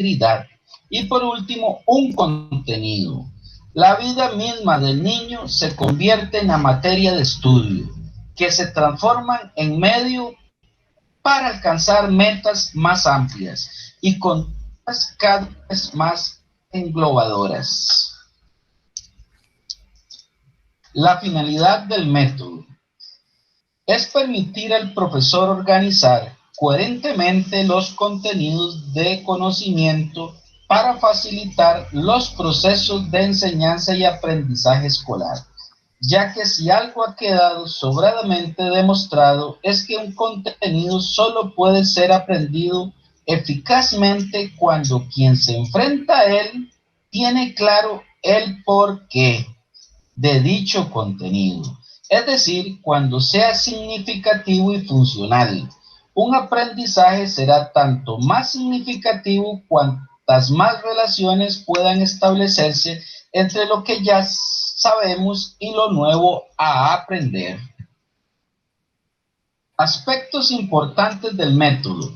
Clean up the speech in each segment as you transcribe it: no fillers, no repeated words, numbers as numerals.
integridad. Y por último, un contenido. La vida misma del niño se convierte en la materia de estudio, que se transforman en medio para alcanzar metas más amplias y con cada vez más englobadoras. La finalidad del método es permitir al profesor organizar coherentemente los contenidos de conocimiento para facilitar los procesos de enseñanza y aprendizaje escolar, ya que si algo ha quedado sobradamente demostrado es que un contenido solo puede ser aprendido eficazmente cuando quien se enfrenta a él tiene claro el porqué de dicho contenido, es decir, cuando sea significativo y funcional. Un aprendizaje será tanto más significativo cuantas más relaciones puedan establecerse entre lo que ya sabemos y lo nuevo a aprender. Aspectos importantes del método.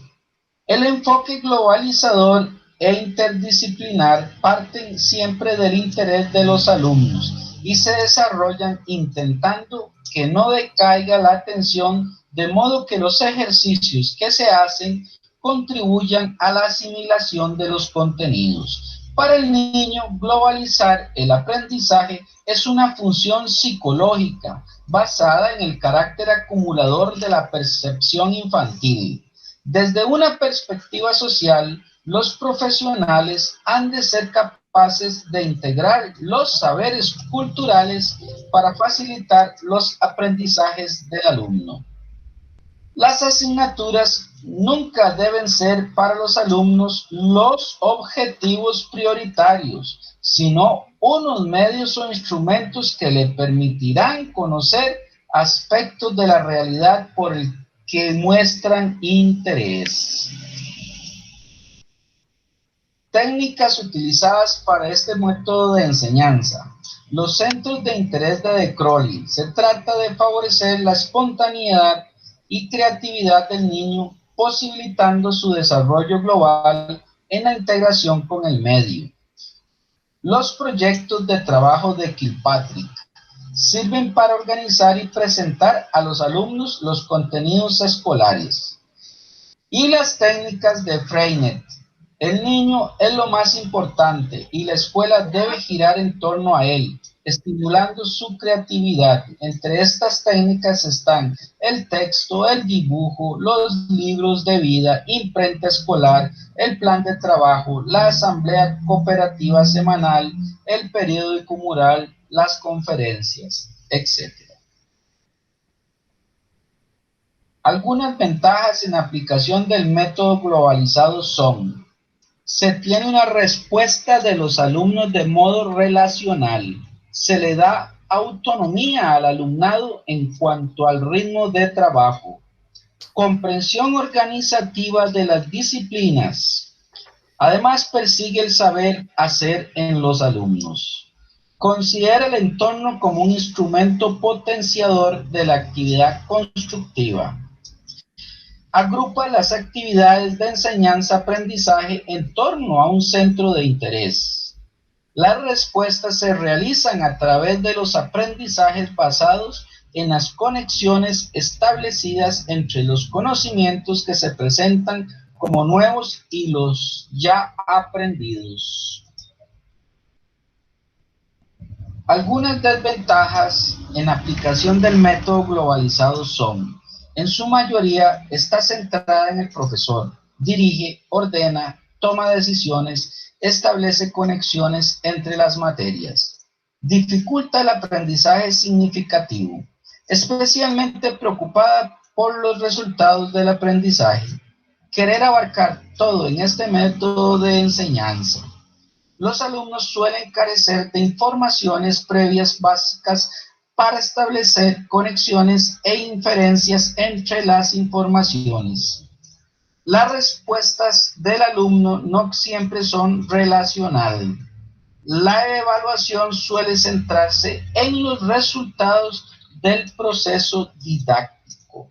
El enfoque globalizador e interdisciplinar parten siempre del interés de los alumnos y se desarrollan intentando que no decaiga la atención, de modo que los ejercicios que se hacen contribuyan a la asimilación de los contenidos. Para el niño, globalizar el aprendizaje es una función psicológica basada en el carácter acumulador de la percepción infantil. Desde una perspectiva social, los profesionales han de ser capaces de integrar los saberes culturales para facilitar los aprendizajes del alumno. Las asignaturas nunca deben ser para los alumnos los objetivos prioritarios, sino unos medios o instrumentos que le permitirán conocer aspectos de la realidad por el que muestran interés. Técnicas utilizadas para este método de enseñanza. Los centros de interés de Crowley. Se trata de favorecer la espontaneidad y creatividad del niño, posibilitando su desarrollo global en la integración con el medio. Los proyectos de trabajo de Kilpatrick sirven para organizar y presentar a los alumnos los contenidos escolares. Y las técnicas de Freinet. El niño es lo más importante y la escuela debe girar en torno a él, estimulando su creatividad. Entre estas técnicas están el texto, el dibujo, los libros de vida, imprenta escolar, el plan de trabajo, la asamblea cooperativa semanal, el periódico mural, las conferencias, etc. Algunas ventajas en la aplicación del método globalizado son: se tiene una respuesta de los alumnos de modo relacional, se le da autonomía al alumnado en cuanto al ritmo de trabajo, comprensión organizativa de las disciplinas, además persigue el saber hacer en los alumnos. Considera el entorno como un instrumento potenciador de la actividad constructiva. Agrupa las actividades de enseñanza-aprendizaje en torno a un centro de interés. Las respuestas se realizan a través de los aprendizajes basados en las conexiones establecidas entre los conocimientos que se presentan como nuevos y los ya aprendidos. Algunas desventajas en aplicación del método globalizado son: en su mayoría está centrada en el profesor, dirige, ordena, toma decisiones, establece conexiones entre las materias, dificulta el aprendizaje significativo, especialmente preocupada por los resultados del aprendizaje, querer abarcar todo en este método de enseñanza. Los alumnos suelen carecer de informaciones previas básicas para establecer conexiones e inferencias entre las informaciones. Las respuestas del alumno no siempre son relacionales. La evaluación suele centrarse en los resultados del proceso didáctico.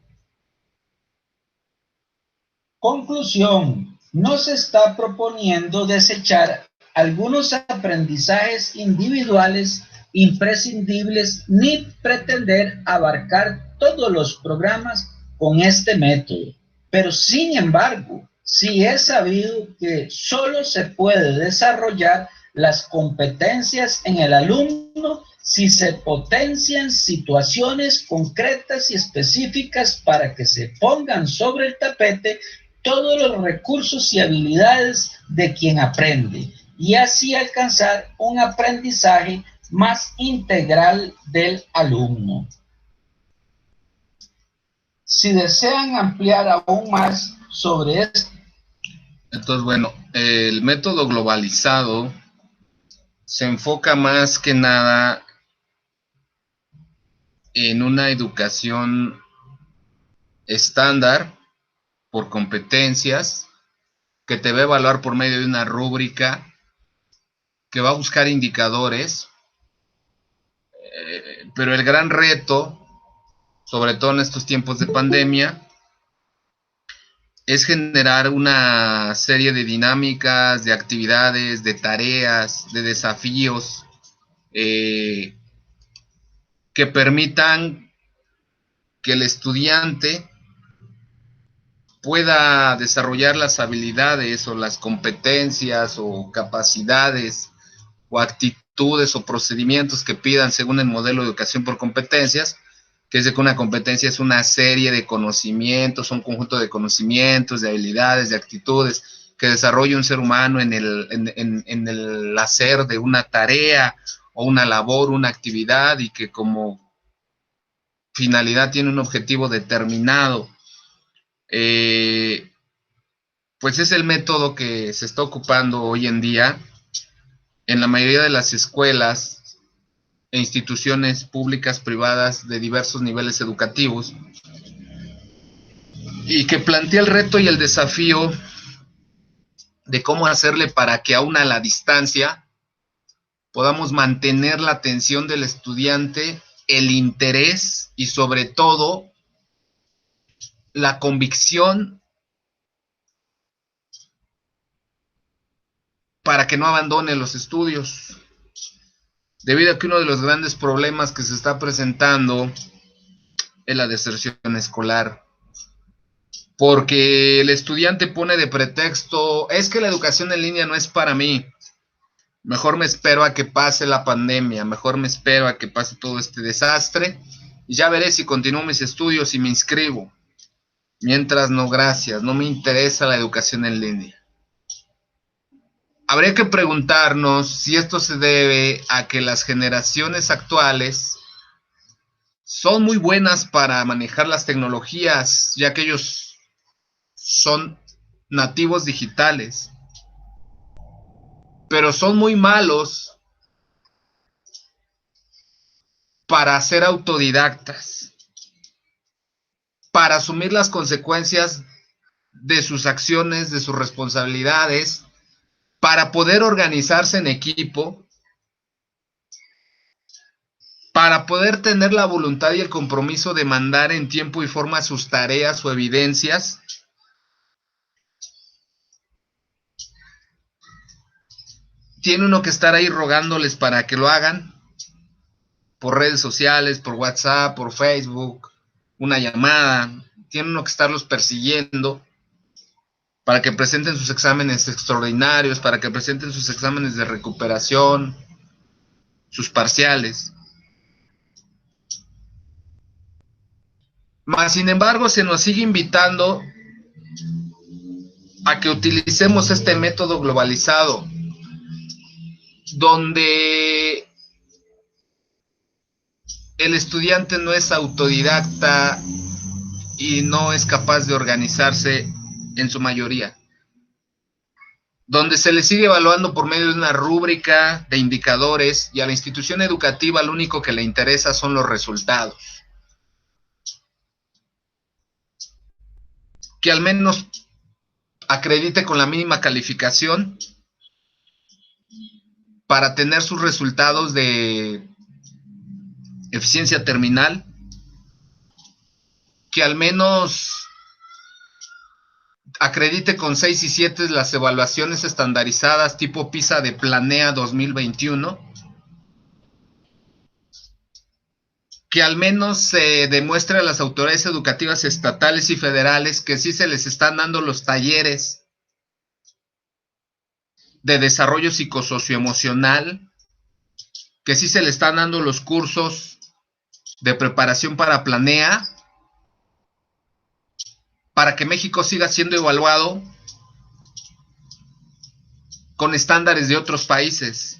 Conclusión: no se está proponiendo desechar algunos aprendizajes individuales imprescindibles ni pretender abarcar todos los programas con este método. Pero sin embargo, sí es sabido que solo se puede desarrollar las competencias en el alumno si se potencian situaciones concretas y específicas para que se pongan sobre el tapete todos los recursos y habilidades de quien aprende y así alcanzar un aprendizaje más integral del alumno. Si desean ampliar aún más sobre esto. Entonces, bueno, el método globalizado se enfoca más que nada en una educación estándar por competencias que te va a evaluar por medio de una rúbrica que va a buscar indicadores, pero el gran reto, sobre todo en estos tiempos de pandemia, es generar una serie de dinámicas, de actividades, de tareas, de desafíos que permitan que el estudiante pueda desarrollar las habilidades o las competencias o capacidades o actitudes o procedimientos que pidan según el modelo de educación por competencias, que es de que una competencia es una serie de conocimientos, un conjunto de conocimientos, de habilidades, de actitudes que desarrolla un ser humano en el hacer de una tarea o una labor, una actividad, y que como finalidad tiene un objetivo determinado. Pues es el método que se está ocupando hoy en día en la mayoría de las escuelas e instituciones públicas, privadas, de diversos niveles educativos, y que plantea el reto y el desafío de cómo hacerle para que aún a la distancia podamos mantener la atención del estudiante, el interés y sobre todo la convicción para que no abandone los estudios, debido a que uno de los grandes problemas que se está presentando es la deserción escolar, porque el estudiante pone de pretexto, es que la educación en línea no es para mí, mejor me espero a que pase la pandemia, mejor me espero a que pase todo este desastre y ya veré si continúo mis estudios y me inscribo. Mientras no, gracias, no me interesa la educación en línea. Habría que preguntarnos si esto se debe a que las generaciones actuales son muy buenas para manejar las tecnologías, ya que ellos son nativos digitales, pero son muy malos para ser autodidactas, para asumir las consecuencias de sus acciones, de sus responsabilidades, para poder organizarse en equipo, para poder tener la voluntad y el compromiso de mandar en tiempo y forma sus tareas o evidencias. Tiene uno que estar ahí rogándoles para que lo hagan por redes sociales, por WhatsApp, por Facebook, una llamada. Tiene uno que estarlos persiguiendo para que presenten sus exámenes extraordinarios, para que presenten sus exámenes de recuperación, sus parciales. Mas, sin embargo, se nos sigue invitando a que utilicemos este método globalizado, donde el estudiante no es autodidacta y no es capaz de organizarse en su mayoría, donde se le sigue evaluando por medio de una rúbrica de indicadores y a la institución educativa lo único que le interesa son los resultados. Que al menos acredite con la mínima calificación para tener sus resultados de eficiencia terminal, que al menos acredite con 6 y 7 las evaluaciones estandarizadas tipo PISA de Planea 2021, que al menos se demuestre a las autoridades educativas estatales y federales que sí se les están dando los talleres de desarrollo psicosocioemocional, que sí se le están dando los cursos de preparación para Planea, para que México siga siendo evaluado con estándares de otros países.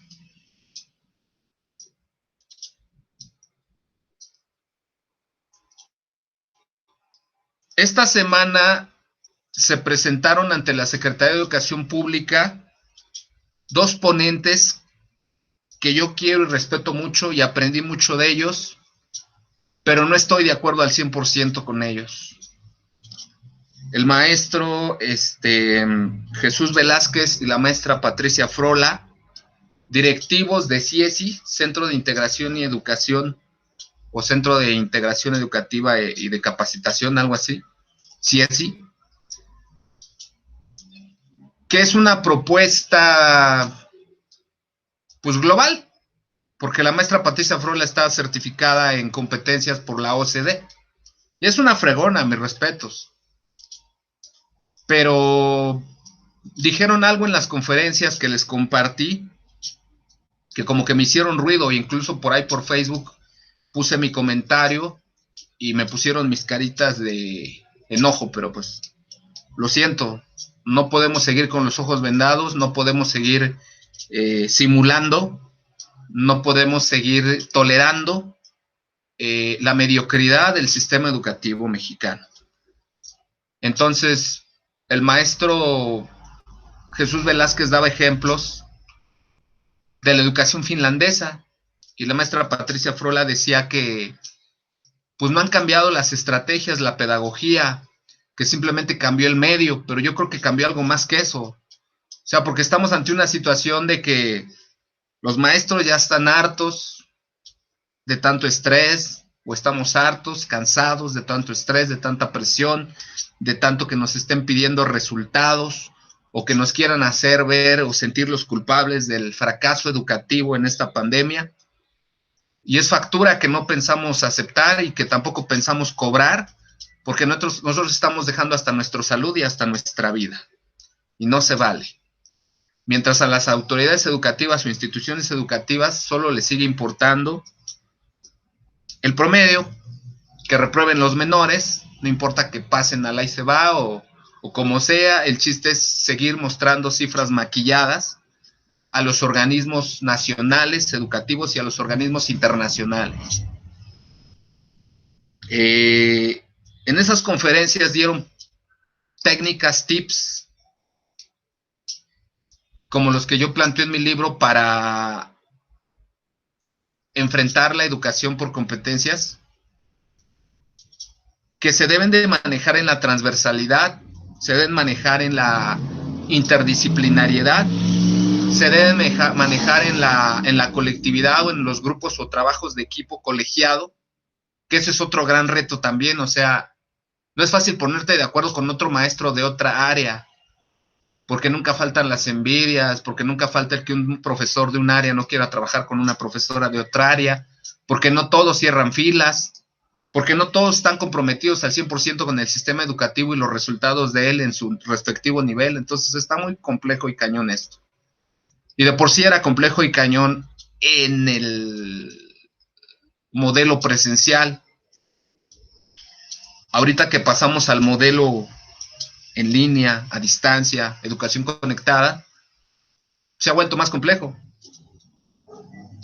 Esta semana se presentaron ante la Secretaría de Educación Pública 2 ponentes que yo quiero y respeto mucho y aprendí mucho de ellos, pero no estoy de acuerdo al 100% con ellos. El maestro Jesús Velázquez y la maestra Patricia Frola, directivos de CIESI, Centro de Integración y Educación, o Centro de Integración Educativa y de Capacitación, algo así, CIESI, que es una propuesta pues global, porque la maestra Patricia Frola está certificada en competencias por la OCDE, y es una fregona, mis respetos, pero dijeron algo en las conferencias que les compartí, que como que me hicieron ruido, e incluso por ahí por Facebook puse mi comentario y me pusieron mis caritas de enojo, pero pues lo siento, no podemos seguir con los ojos vendados, no podemos seguir simulando, no podemos seguir tolerando la mediocridad del sistema educativo mexicano. Entonces, el maestro Jesús Velázquez daba ejemplos de la educación finlandesa, y la maestra Patricia Frola decía que pues no han cambiado las estrategias, la pedagogía, que simplemente cambió el medio, pero yo creo que cambió algo más que eso. O sea, porque estamos ante una situación de que los maestros ya están hartos de tanto estrés, o estamos hartos, cansados de tanto estrés, de tanta presión, de tanto que nos estén pidiendo resultados, o que nos quieran hacer ver o sentir los culpables del fracaso educativo en esta pandemia. Y es factura que no pensamos aceptar y que tampoco pensamos cobrar, porque nosotros estamos dejando hasta nuestra salud y hasta nuestra vida. Y no se vale. Mientras a las autoridades educativas o instituciones educativas solo les sigue importando el promedio, que reprueben los menores, no importa que pasen al ahí se va o como sea, el chiste es seguir mostrando cifras maquilladas a los organismos nacionales educativos y a los organismos internacionales. En esas conferencias dieron técnicas, tips, como los que yo planteo en mi libro para enfrentar la educación por competencias, que se deben de manejar en la transversalidad, se deben manejar en la interdisciplinariedad, se deben manejar en la colectividad o en los grupos o trabajos de equipo colegiado, que ese es otro gran reto también. O sea, no es fácil ponerte de acuerdo con otro maestro de otra área, porque nunca faltan las envidias, porque nunca falta el que un profesor de un área no quiera trabajar con una profesora de otra área, porque no todos cierran filas, porque no todos están comprometidos al 100% con el sistema educativo y los resultados de él en su respectivo nivel. Entonces está muy complejo y cañón esto. Y de por sí era complejo y cañón en el modelo presencial. Ahorita que pasamos al modelo en línea, a distancia, educación conectada, se ha vuelto más complejo.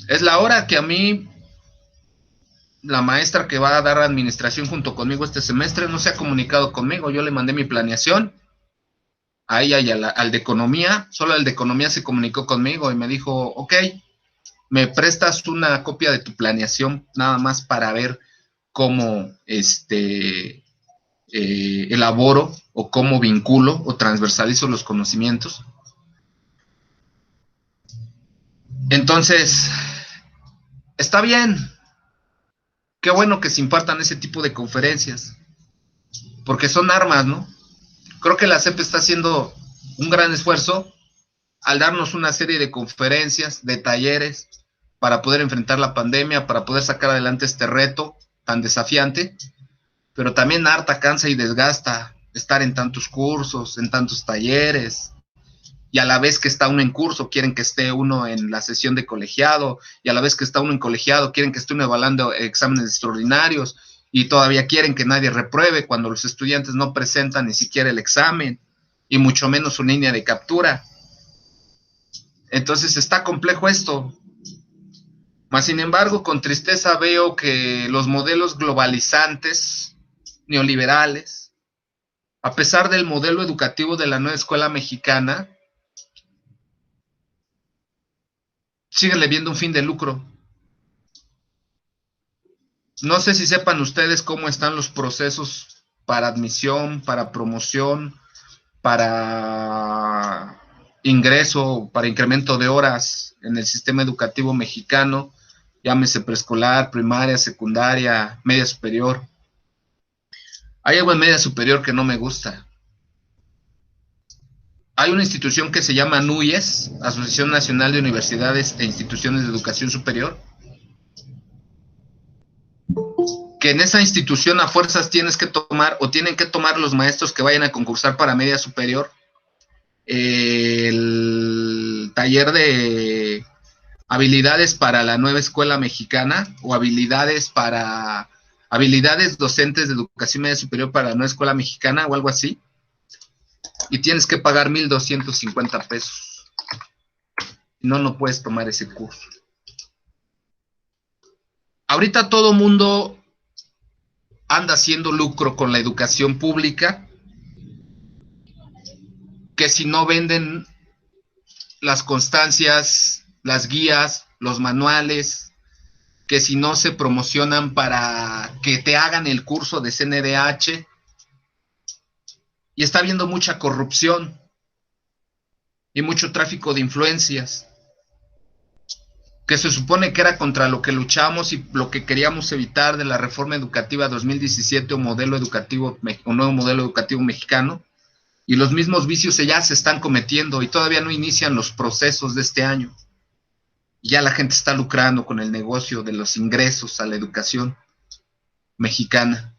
Es la hora que a mí, la maestra que va a dar administración junto conmigo este semestre, no se ha comunicado conmigo. Yo le mandé mi planeación a ella y al de economía. Solo el de economía se comunicó conmigo y me dijo, ok, me prestas una copia de tu planeación nada más para ver cómo elaboro o cómo vinculo o transversalizo los conocimientos. Entonces, está bien, qué bueno que se impartan ese tipo de conferencias, porque son armas, ¿no? Creo que la SEP está haciendo un gran esfuerzo al darnos una serie de conferencias, de talleres, para poder enfrentar la pandemia, para poder sacar adelante este reto tan desafiante, pero también harta, cansa y desgasta estar en tantos cursos, en tantos talleres, y a la vez que está uno en curso, quieren que esté uno en la sesión de colegiado, y a la vez que está uno en colegiado, quieren que esté uno evaluando exámenes extraordinarios, y todavía quieren que nadie repruebe cuando los estudiantes no presentan ni siquiera el examen, y mucho menos su línea de captura. Entonces está complejo esto. Mas, sin embargo, con tristeza veo que los modelos globalizantes, neoliberales, a pesar del modelo educativo de la nueva escuela mexicana, siguen viendo un fin de lucro. No sé si sepan ustedes cómo están los procesos para admisión, para promoción, para ingreso, para incremento de horas en el sistema educativo mexicano, llámese preescolar, primaria, secundaria, media superior. Hay algo en media superior que no me gusta. Hay una institución que se llama NUYES, Asociación Nacional de Universidades e Instituciones de Educación Superior, que en esa institución a fuerzas tienes que tomar, o tienen que tomar los maestros que vayan a concursar para media superior, el taller de habilidades para la nueva escuela mexicana, o habilidades docentes de educación media superior para la nueva escuela mexicana, o algo así, y tienes que pagar 1,250 pesos. No puedes tomar ese curso. Ahorita todo mundo anda haciendo lucro con la educación pública, que si no venden las constancias, las guías, los manuales, que si no se promocionan para que te hagan el curso de CNDH, y está habiendo mucha corrupción y mucho tráfico de influencias, que se supone que era contra lo que luchamos y lo que queríamos evitar de la reforma educativa 2017 o nuevo modelo educativo mexicano, y los mismos vicios ya se están cometiendo y todavía no inician los procesos de este año. Ya la gente está lucrando con el negocio de los ingresos a la educación mexicana.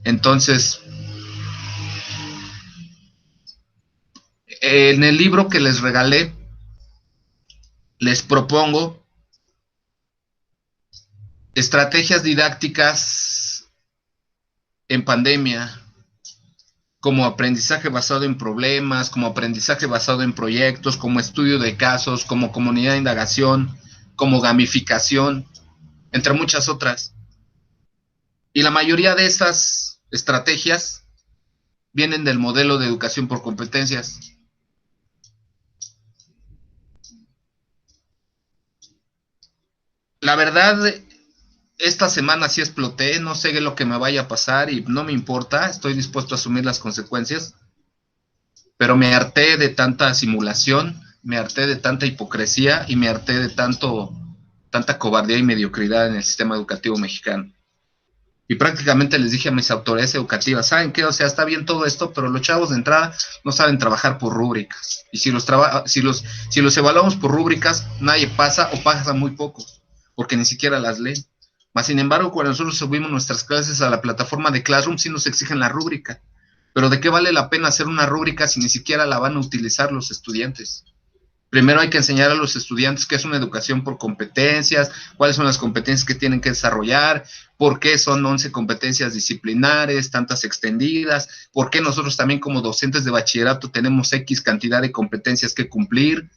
Entonces, en el libro que les regalé, les propongo estrategias didácticas en pandemia, como aprendizaje basado en problemas, como aprendizaje basado en proyectos, como estudio de casos, como comunidad de indagación, como gamificación, entre muchas otras. Y la mayoría de estas estrategias vienen del modelo de educación por competencias. La verdad, esta semana sí exploté, no sé lo que me vaya a pasar y no me importa, estoy dispuesto a asumir las consecuencias, pero me harté de tanta simulación, me harté de tanta hipocresía y me harté de tanta cobardía y mediocridad en el sistema educativo mexicano. Y prácticamente les dije a mis autoridades educativas, ¿saben qué? O sea, está bien todo esto, pero los chavos de entrada no saben trabajar por rúbricas. Y si los evaluamos por rúbricas, nadie pasa o pasa muy pocos, porque ni siquiera las leen. Mas, sin embargo, cuando nosotros subimos nuestras clases a la plataforma de Classroom, sí nos exigen la rúbrica. Pero ¿de qué vale la pena hacer una rúbrica si ni siquiera la van a utilizar los estudiantes? Primero hay que enseñar a los estudiantes qué es una educación por competencias, cuáles son las competencias que tienen que desarrollar, por qué son 11 competencias disciplinares, tantas extendidas, por qué nosotros también como docentes de bachillerato tenemos X cantidad de competencias que cumplir,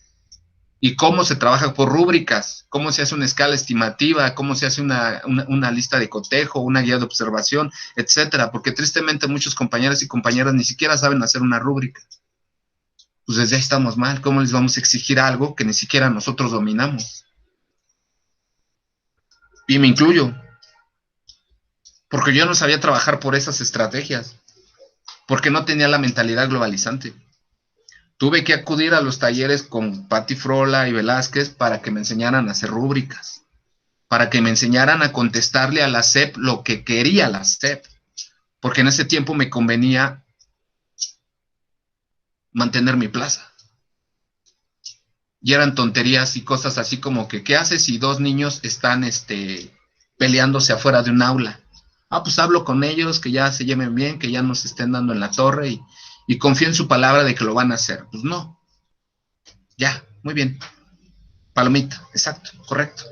y cómo se trabaja por rúbricas, cómo se hace una escala estimativa, cómo se hace una lista de cotejo, una guía de observación, etcétera, porque tristemente muchos compañeros y compañeras ni siquiera saben hacer una rúbrica. Pues desde ahí estamos mal. ¿Cómo les vamos a exigir algo que ni siquiera nosotros dominamos? Y me incluyo, porque yo no sabía trabajar por esas estrategias, porque no tenía la mentalidad globalizante. Tuve que acudir a los talleres con Patti Frola y Velázquez para que me enseñaran a hacer rúbricas, para que me enseñaran a contestarle a la SEP lo que quería la SEP, porque en ese tiempo me convenía mantener mi plaza. Y eran tonterías y cosas así como que, ¿qué haces si dos niños están peleándose afuera de un aula? Ah, pues hablo con ellos, que ya se lleven bien, que ya no se estén dando en la torre y confío en su palabra de que lo van a hacer. Pues no, ya, muy bien. Palomita, exacto, correcto.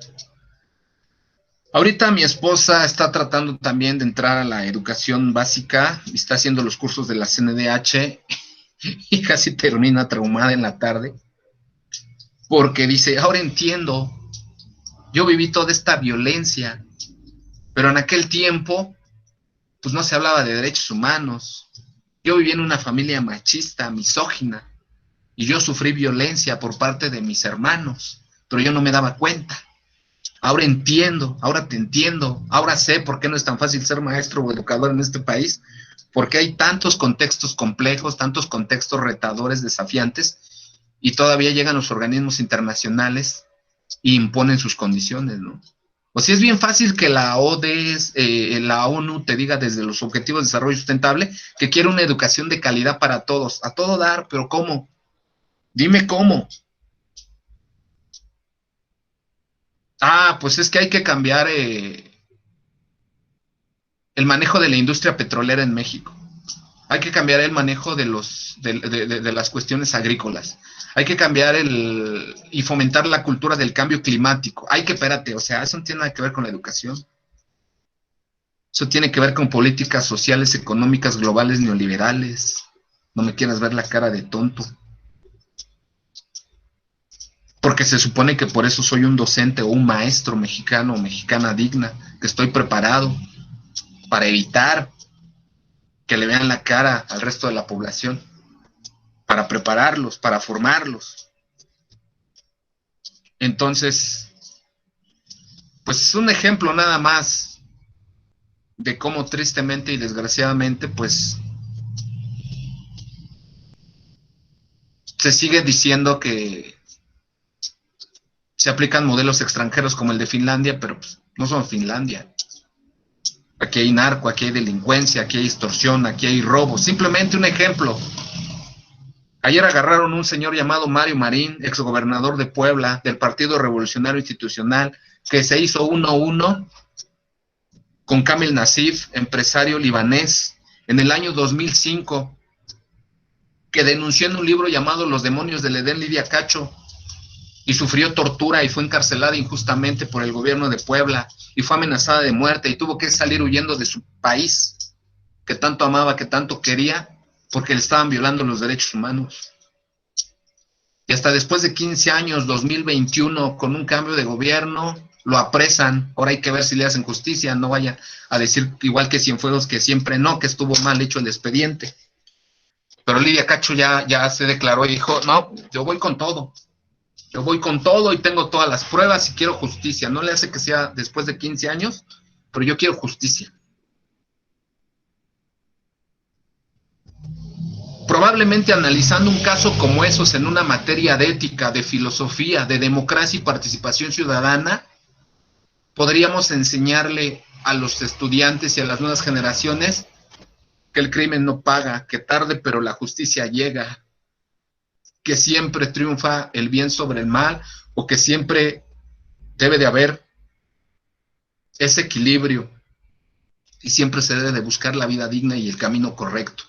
Ahorita mi esposa está tratando también de entrar a la educación básica, está haciendo los cursos de la CNDH y casi termina traumada en la tarde, porque dice, ahora entiendo, yo viví toda esta violencia, pero en aquel tiempo, pues no se hablaba de derechos humanos. Yo viví en una familia machista, misógina, y yo sufrí violencia por parte de mis hermanos, pero yo no me daba cuenta. Ahora entiendo, ahora te entiendo, ahora sé por qué no es tan fácil ser maestro o educador en este país, porque hay tantos contextos complejos, tantos contextos retadores, desafiantes, y todavía llegan los organismos internacionales e imponen sus condiciones, ¿no? O sea, es bien fácil que la ODS, la ONU te diga desde los Objetivos de Desarrollo Sustentable que quiere una educación de calidad para todos, a todo dar, pero ¿cómo? Dime cómo. Ah, pues es que hay que cambiar el manejo de la industria petrolera en México. Hay que cambiar el manejo de las cuestiones agrícolas. Hay que cambiar y fomentar la cultura del cambio climático. Hay que, espérate, o sea, eso no tiene nada que ver con la educación. Eso tiene que ver con políticas sociales, económicas, globales, neoliberales. No me quieras ver la cara de tonto. Porque se supone que por eso soy un docente o un maestro mexicano o mexicana digna, que estoy preparado para evitar que le vean la cara al resto de la población, para prepararlos, para formarlos. Entonces, pues es un ejemplo nada más de cómo tristemente y desgraciadamente, pues se sigue diciendo que se aplican modelos extranjeros como el de Finlandia, pero pues, no son Finlandia. Aquí hay narco, aquí hay delincuencia, aquí hay extorsión, aquí hay robo. Simplemente un ejemplo. Ayer agarraron un señor llamado Mario Marín, exgobernador de Puebla, del Partido Revolucionario Institucional, que se hizo 1-1 con Kamel Nassif, empresario libanés, en el año 2005, que denunció en un libro llamado Los demonios del Edén Lidia Cacho, y sufrió tortura y fue encarcelada injustamente por el gobierno de Puebla, y fue amenazada de muerte, y tuvo que salir huyendo de su país, que tanto amaba, que tanto quería, porque le estaban violando los derechos humanos. Y hasta después de 15 años, 2021, con un cambio de gobierno, lo apresan. Ahora hay que ver si le hacen justicia, no vaya a decir igual que Cienfuegos que siempre no, que estuvo mal hecho el expediente. Pero Lidia Cacho ya se declaró y dijo, no, yo voy con todo. Yo voy con todo y tengo todas las pruebas y quiero justicia. No le hace que sea después de 15 años, pero yo quiero justicia. Probablemente analizando un caso como esos en una materia de ética, de filosofía, de democracia y participación ciudadana, podríamos enseñarle a los estudiantes y a las nuevas generaciones que el crimen no paga, que tarde pero la justicia llega, que siempre triunfa el bien sobre el mal o que siempre debe de haber ese equilibrio y siempre se debe de buscar la vida digna y el camino correcto.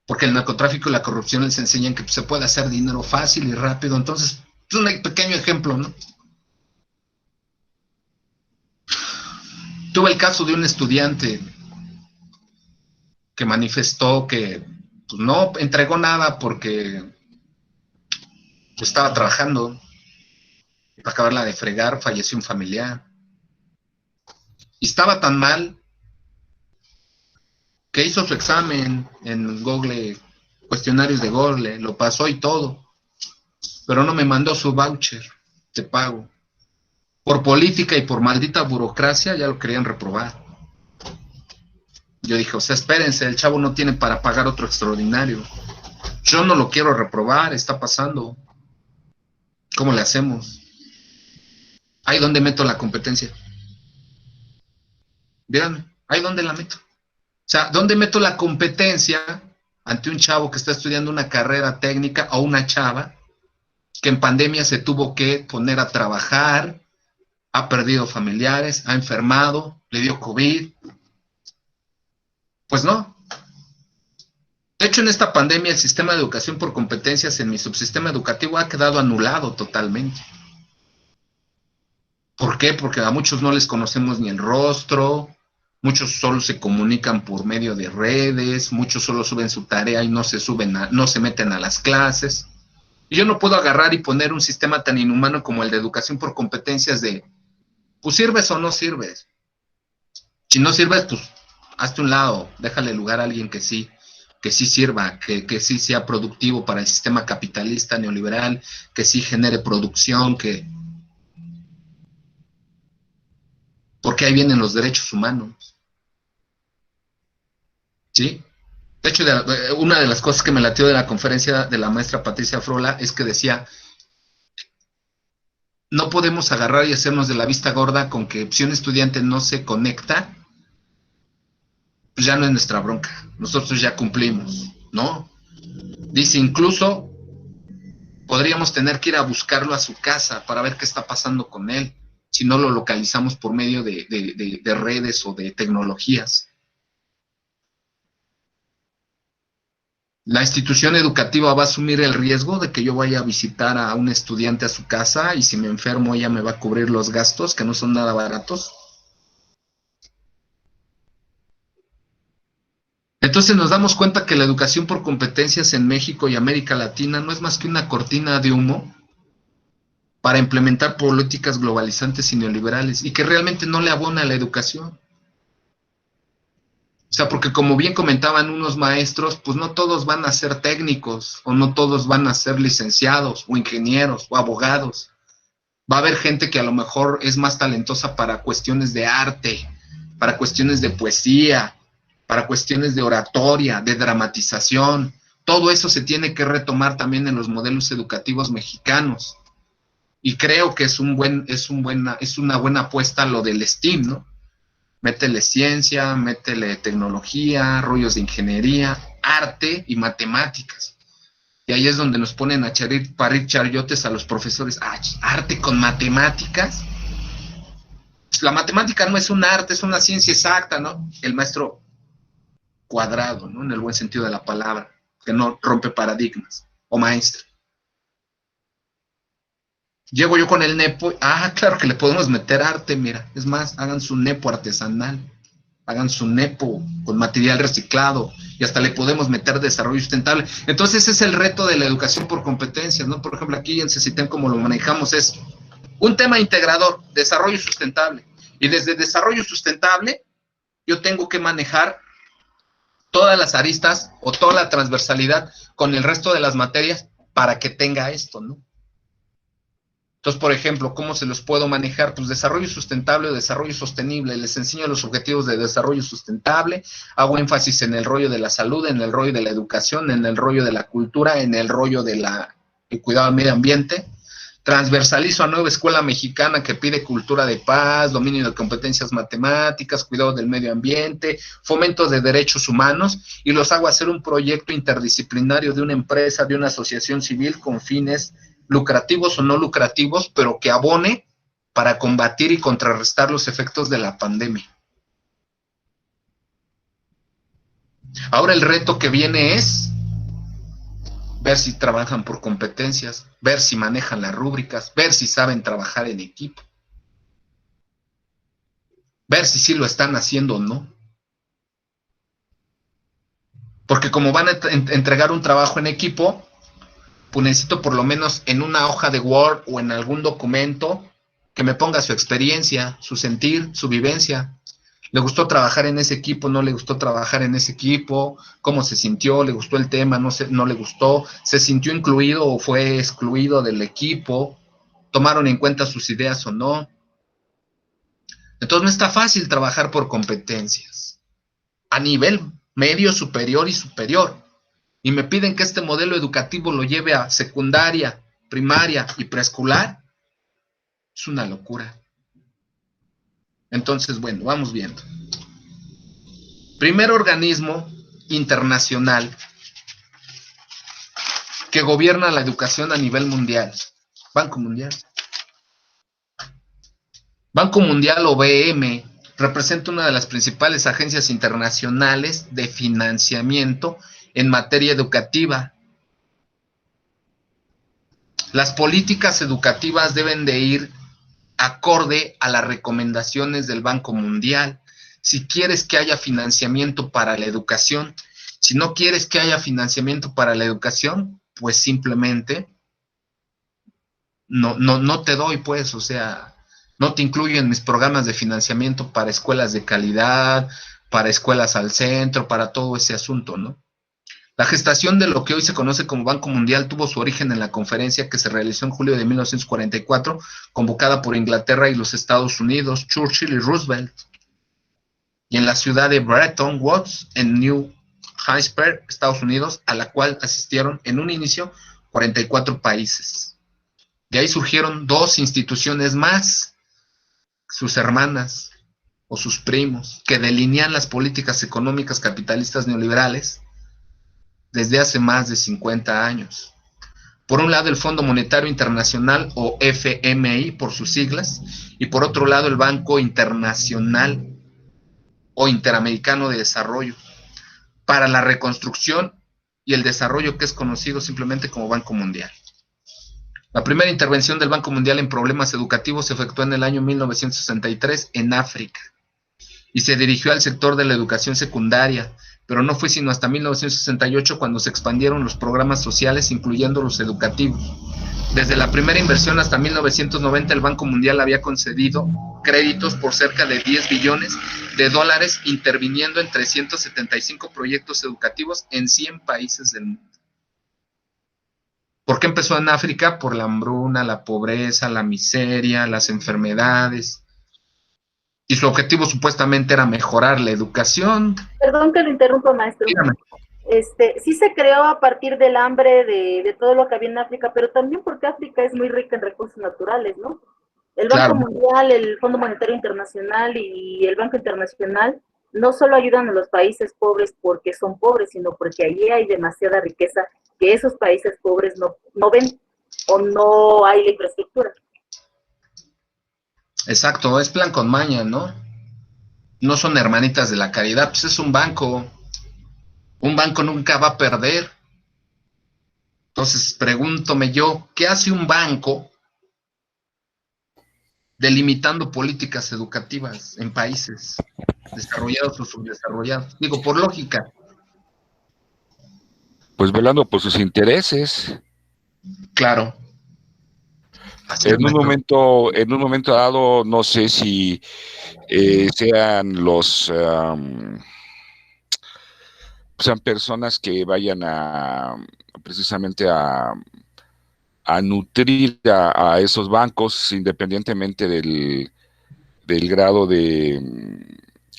Porque el narcotráfico y la corrupción les enseñan que se puede hacer dinero fácil y rápido. Entonces, es un pequeño ejemplo, ¿no? Tuve el caso de un estudiante que manifestó que pues, no entregó nada porque estaba trabajando. Para acabarla de fregar, falleció un familiar. Y estaba tan mal que hizo su examen en Google, cuestionarios de Google, lo pasó y todo, pero no me mandó su voucher de pago. Por política y por maldita burocracia ya lo querían reprobar. Yo dije, o sea, espérense, el chavo no tiene para pagar otro extraordinario. Yo no lo quiero reprobar, está pasando. ¿Cómo le hacemos? Ahí donde meto la competencia. Díganme, ahí donde la meto. sea, ¿dónde meto la competencia ante un chavo que está estudiando una carrera técnica o una chava que en pandemia se tuvo que poner a trabajar, ha perdido familiares, ha enfermado, le dio COVID? Pues no. De hecho, en esta pandemia el sistema de educación por competencias en mi subsistema educativo ha quedado anulado totalmente. ¿Por qué? Porque a muchos no les conocemos ni el rostro, muchos solo se comunican por medio de redes, muchos solo suben su tarea y no se meten a las clases. Y yo no puedo agarrar y poner un sistema tan inhumano como el de educación por competencias de, pues sirves o no sirves. Si no sirves, pues hazte un lado, déjale lugar a alguien que sí sirva, que sí sea productivo para el sistema capitalista neoliberal, que sí genere producción, porque ahí vienen los derechos humanos, ¿sí? De hecho, una de las cosas que me latió de la conferencia de la maestra Patricia Frola es que decía, no podemos agarrar y hacernos de la vista gorda con que si un estudiante no se conecta, pues ya no es nuestra bronca, nosotros ya cumplimos, ¿no? Dice, incluso podríamos tener que ir a buscarlo a su casa para ver qué está pasando con él, si no lo localizamos por medio de redes o de tecnologías. La institución educativa va a asumir el riesgo de que yo vaya a visitar a un estudiante a su casa y si me enfermo ella me va a cubrir los gastos, que no son nada baratos. Entonces nos damos cuenta que la educación por competencias en México y América Latina no es más que una cortina de humo para implementar políticas globalizantes y neoliberales y que realmente no le abona a la educación. O sea, porque como bien comentaban unos maestros, pues no todos van a ser técnicos o no todos van a ser licenciados o ingenieros o abogados. Va a haber gente que a lo mejor es más talentosa para cuestiones de arte, para cuestiones de poesía, para cuestiones de oratoria, de dramatización. Todo eso se tiene que retomar también en los modelos educativos mexicanos. Y creo que es una buena apuesta lo del STEAM, ¿no? Métele ciencia, métele tecnología, rollos de ingeniería, arte y matemáticas. Y ahí es donde nos ponen a parir chayotes a los profesores. Ah, arte con matemáticas. Pues la matemática no es un arte, es una ciencia exacta, ¿no? El maestro Cuadrado, ¿no? En el buen sentido de la palabra, que no rompe paradigmas. O maestro. Llego yo con el nepo, claro que le podemos meter arte, mira. Es más, hagan su nepo artesanal, hagan su nepo con material reciclado y hasta le podemos meter desarrollo sustentable. Entonces ese es el reto de la educación por competencias, ¿no? Por ejemplo, aquí en CECITEM como lo manejamos es un tema integrador, desarrollo sustentable. Y desde desarrollo sustentable yo tengo que manejar todas las aristas o toda la transversalidad con el resto de las materias para que tenga esto, ¿no? Entonces, por ejemplo, ¿cómo se los puedo manejar? Pues desarrollo sustentable o desarrollo sostenible. Les enseño los objetivos de desarrollo sustentable, hago énfasis en el rollo de la salud, en el rollo de la educación, en el rollo de la cultura, en el rollo de el cuidado del medio ambiente. Transversalizo a Nueva Escuela Mexicana que pide cultura de paz, dominio de competencias matemáticas, cuidado del medio ambiente, fomento de derechos humanos y los hago hacer un proyecto interdisciplinario de una empresa, de una asociación civil con fines lucrativos o no lucrativos, pero que abone para combatir y contrarrestar los efectos de la pandemia. Ahora el reto que viene es ver si trabajan por competencias, ver si manejan las rúbricas, ver si saben trabajar en equipo, ver si sí lo están haciendo o no. Porque como van a entregar un trabajo en equipo, pues necesito por lo menos en una hoja de Word o en algún documento que me ponga su experiencia, su sentir, su vivencia. ¿Le gustó trabajar en ese equipo? ¿No le gustó trabajar en ese equipo? ¿Cómo se sintió? ¿Le gustó el tema? ¿No le gustó? ¿Se sintió incluido o fue excluido del equipo? ¿Tomaron en cuenta sus ideas o no? Entonces no está fácil trabajar por competencias a nivel medio, superior y superior. Y me piden que este modelo educativo lo lleve a secundaria, primaria y preescolar. Es una locura. Entonces, bueno, vamos viendo. Primer organismo internacional que gobierna la educación a nivel mundial. Banco Mundial. Banco Mundial o BM representa una de las principales agencias internacionales de financiamiento en materia educativa. Las políticas educativas deben de ir acorde a las recomendaciones del Banco Mundial. Si quieres que haya financiamiento para la educación, si no quieres que haya financiamiento para la educación, pues simplemente no te doy, pues, o sea, no te incluyo en mis programas de financiamiento para escuelas de calidad, para escuelas al centro, para todo ese asunto, ¿no? La gestación de lo que hoy se conoce como Banco Mundial tuvo su origen en la conferencia que se realizó en julio de 1944, convocada por Inglaterra y los Estados Unidos, Churchill y Roosevelt, y en la ciudad de Bretton Woods, en New Hampshire, Estados Unidos, a la cual asistieron en un inicio 44 países. De ahí surgieron dos instituciones más, sus hermanas o sus primos, que delinean las políticas económicas capitalistas neoliberales desde hace más de 50 años. Por un lado, el Fondo Monetario Internacional, o FMI por sus siglas, y por otro lado, el Banco Internacional o Interamericano de Desarrollo, para la reconstrucción y el desarrollo, que es conocido simplemente como Banco Mundial. La primera intervención del Banco Mundial en problemas educativos se efectuó en el año 1963 en África y se dirigió al sector de la educación secundaria, pero no fue sino hasta 1968 cuando se expandieron los programas sociales, incluyendo los educativos. Desde la primera inversión hasta 1990, el Banco Mundial había concedido créditos por cerca de 10 billones de dólares, interviniendo en 375 proyectos educativos en 100 países del mundo. ¿Por qué empezó en África? Por la hambruna, la pobreza, la miseria, las enfermedades. Y su objetivo supuestamente era mejorar la educación. Perdón que lo interrumpa, maestro. Dígame. Sí se creó a partir del hambre de todo lo que había en África, pero también porque África es muy rica en recursos naturales, ¿no? El Banco Mundial, el Fondo Monetario Internacional y el Banco Internacional no solo ayudan a los países pobres porque son pobres, sino porque allí hay demasiada riqueza que esos países pobres no ven o no hay la infraestructura. Exacto, es plan con maña, ¿no? No son hermanitas de la caridad, pues es un banco. Un banco nunca va a perder. Entonces, pregúntome yo, ¿qué hace un banco delimitando políticas educativas en países desarrollados o subdesarrollados? Digo, por lógica. Pues velando por sus intereses. Claro. En un momento dado, no sé si sean sean personas que vayan precisamente a nutrir a esos bancos, independientemente del grado de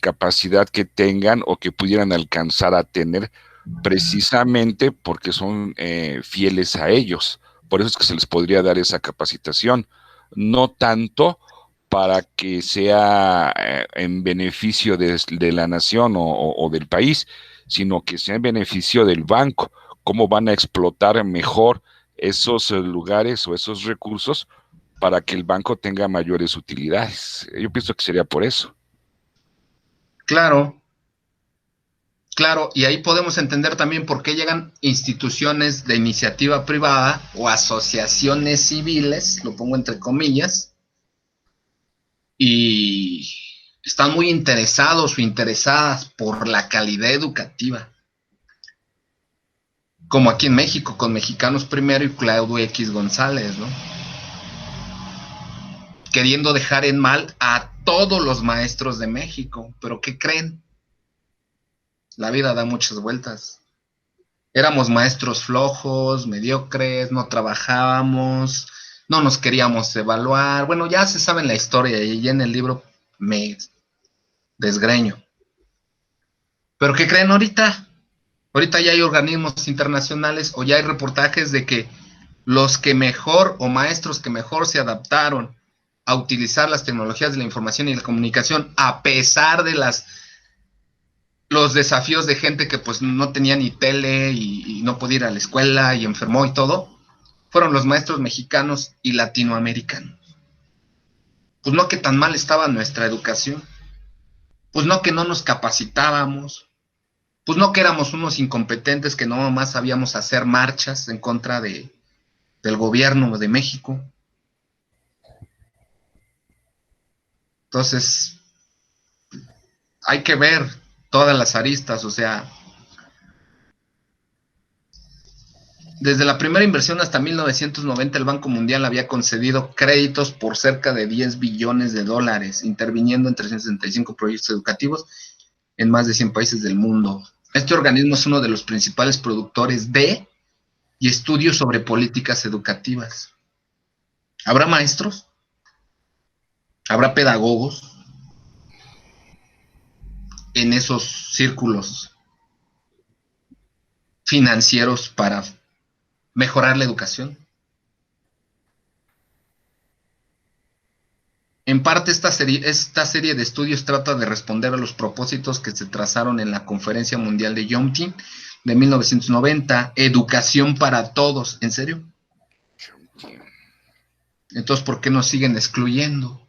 capacidad que tengan o que pudieran alcanzar a tener, precisamente porque son fieles a ellos. Por eso es que se les podría dar esa capacitación, no tanto para que sea en beneficio de la nación o del país, sino que sea en beneficio del banco. Cómo van a explotar mejor esos lugares o esos recursos para que el banco tenga mayores utilidades. Yo pienso que sería por eso. Claro. Claro, y ahí podemos entender también por qué llegan instituciones de iniciativa privada o asociaciones civiles, lo pongo entre comillas, y están muy interesados o interesadas por la calidad educativa. Como aquí en México, con Mexicanos Primero y Claudio X González, ¿no? Queriendo dejar en mal a todos los maestros de México. ¿Pero qué creen? La vida da muchas vueltas. Éramos maestros flojos, mediocres, no trabajábamos, no nos queríamos evaluar. Bueno, ya se sabe la historia y ya en el libro me desgreño. ¿Pero qué creen ahorita? Ahorita ya hay organismos internacionales o ya hay reportajes de que los que mejor o maestros que mejor se adaptaron a utilizar las tecnologías de la información y la comunicación, a pesar de las los desafíos de gente que pues no tenía ni tele y no podía ir a la escuela y enfermó y todo, fueron los maestros mexicanos y latinoamericanos. Pues no que tan mal estaba nuestra educación, pues no que no nos capacitábamos, pues no que éramos unos incompetentes que no más sabíamos hacer marchas en contra del gobierno de México. Entonces, hay que ver todas las aristas, o sea, desde la primera inversión hasta 1990 el Banco Mundial había concedido créditos por cerca de 10 billones de dólares, interviniendo en 365 proyectos educativos en más de 100 países del mundo. Este organismo es uno de los principales productores de y estudios sobre políticas educativas. ¿Habrá maestros? ¿Habrá pedagogos en esos círculos financieros para mejorar la educación? En parte esta serie de estudios trata de responder a los propósitos que se trazaron en la Conferencia Mundial de Yomtien de 1990, educación para todos. ¿En serio? Entonces, ¿por qué nos siguen excluyendo?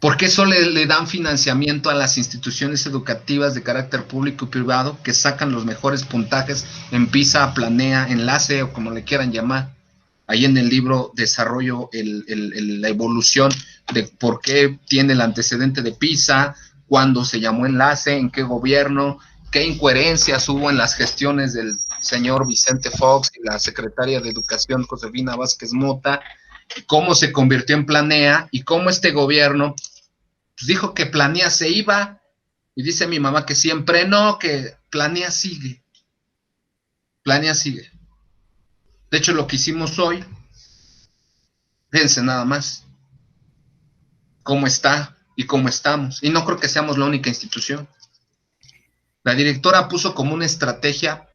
¿Por qué solo le dan financiamiento a las instituciones educativas de carácter público y privado que sacan los mejores puntajes en PISA, Planea, Enlace o como le quieran llamar? Ahí en el libro desarrollo la evolución de por qué tiene el antecedente de PISA, cuándo se llamó Enlace, en qué gobierno, qué incoherencias hubo en las gestiones del señor Vicente Fox y la secretaria de Educación Josefina Vázquez Mota, cómo se convirtió en Planea y cómo este gobierno pues dijo que Planea se iba y dice mi mamá que siempre no, que Planea sigue. Planea sigue. De hecho, lo que hicimos hoy, fíjense nada más cómo está y cómo estamos. Y no creo que seamos la única institución. La directora puso como una estrategia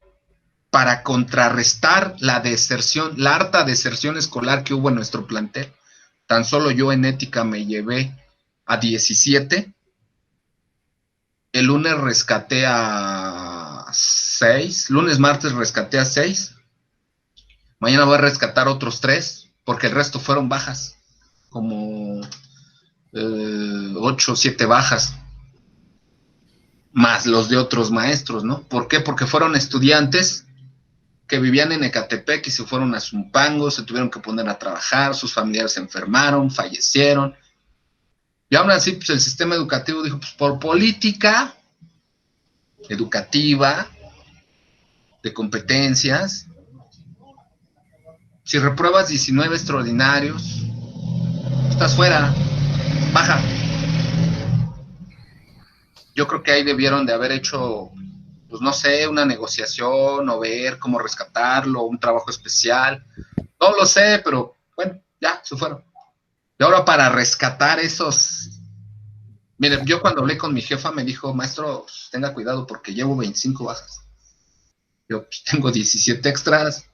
para contrarrestar la deserción, la harta deserción escolar que hubo en nuestro plantel. Tan solo yo en ética me llevé a 17. El lunes rescaté a 6. Lunes, martes rescaté a 6. Mañana voy a rescatar otros 3, porque el resto fueron bajas. Como 8 o 7 bajas. Más los de otros maestros, ¿no? ¿Por qué? Porque fueron estudiantes que vivían en Ecatepec y se fueron a Zumpango, se tuvieron que poner a trabajar, sus familiares se enfermaron, fallecieron. Y aún así, pues el sistema educativo dijo, pues por política educativa, de competencias, si repruebas 19 extraordinarios, estás fuera, baja. Yo creo que ahí debieron de haber hecho, pues no sé, una negociación o ver cómo rescatarlo, un trabajo especial. No lo sé, pero bueno, ya, se fueron. Y ahora para rescatar esos... Miren, yo cuando hablé con mi jefa me dijo, maestro, tenga cuidado porque llevo 25 bajas. Yo pues, tengo 17 extras.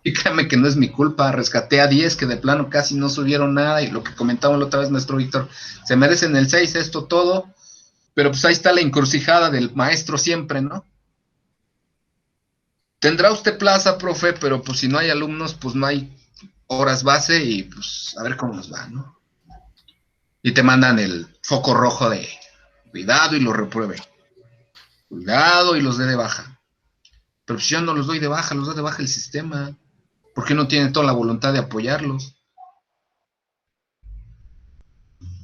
Y créame que no es mi culpa, rescaté a 10 que de plano casi no subieron nada. Y lo que comentaba la otra vez maestro Víctor, se merecen el 6, esto todo. Pero pues ahí está la encrucijada del maestro siempre, ¿no? Tendrá usted plaza, profe, pero pues si no hay alumnos, pues no hay horas base y pues a ver cómo nos va, ¿no? Y te mandan el foco rojo de cuidado y lo repruebe. Cuidado y los dé de baja. Pero pues yo no los doy de baja, los doy de baja el sistema. ¿Por qué no tienen toda la voluntad de apoyarlos?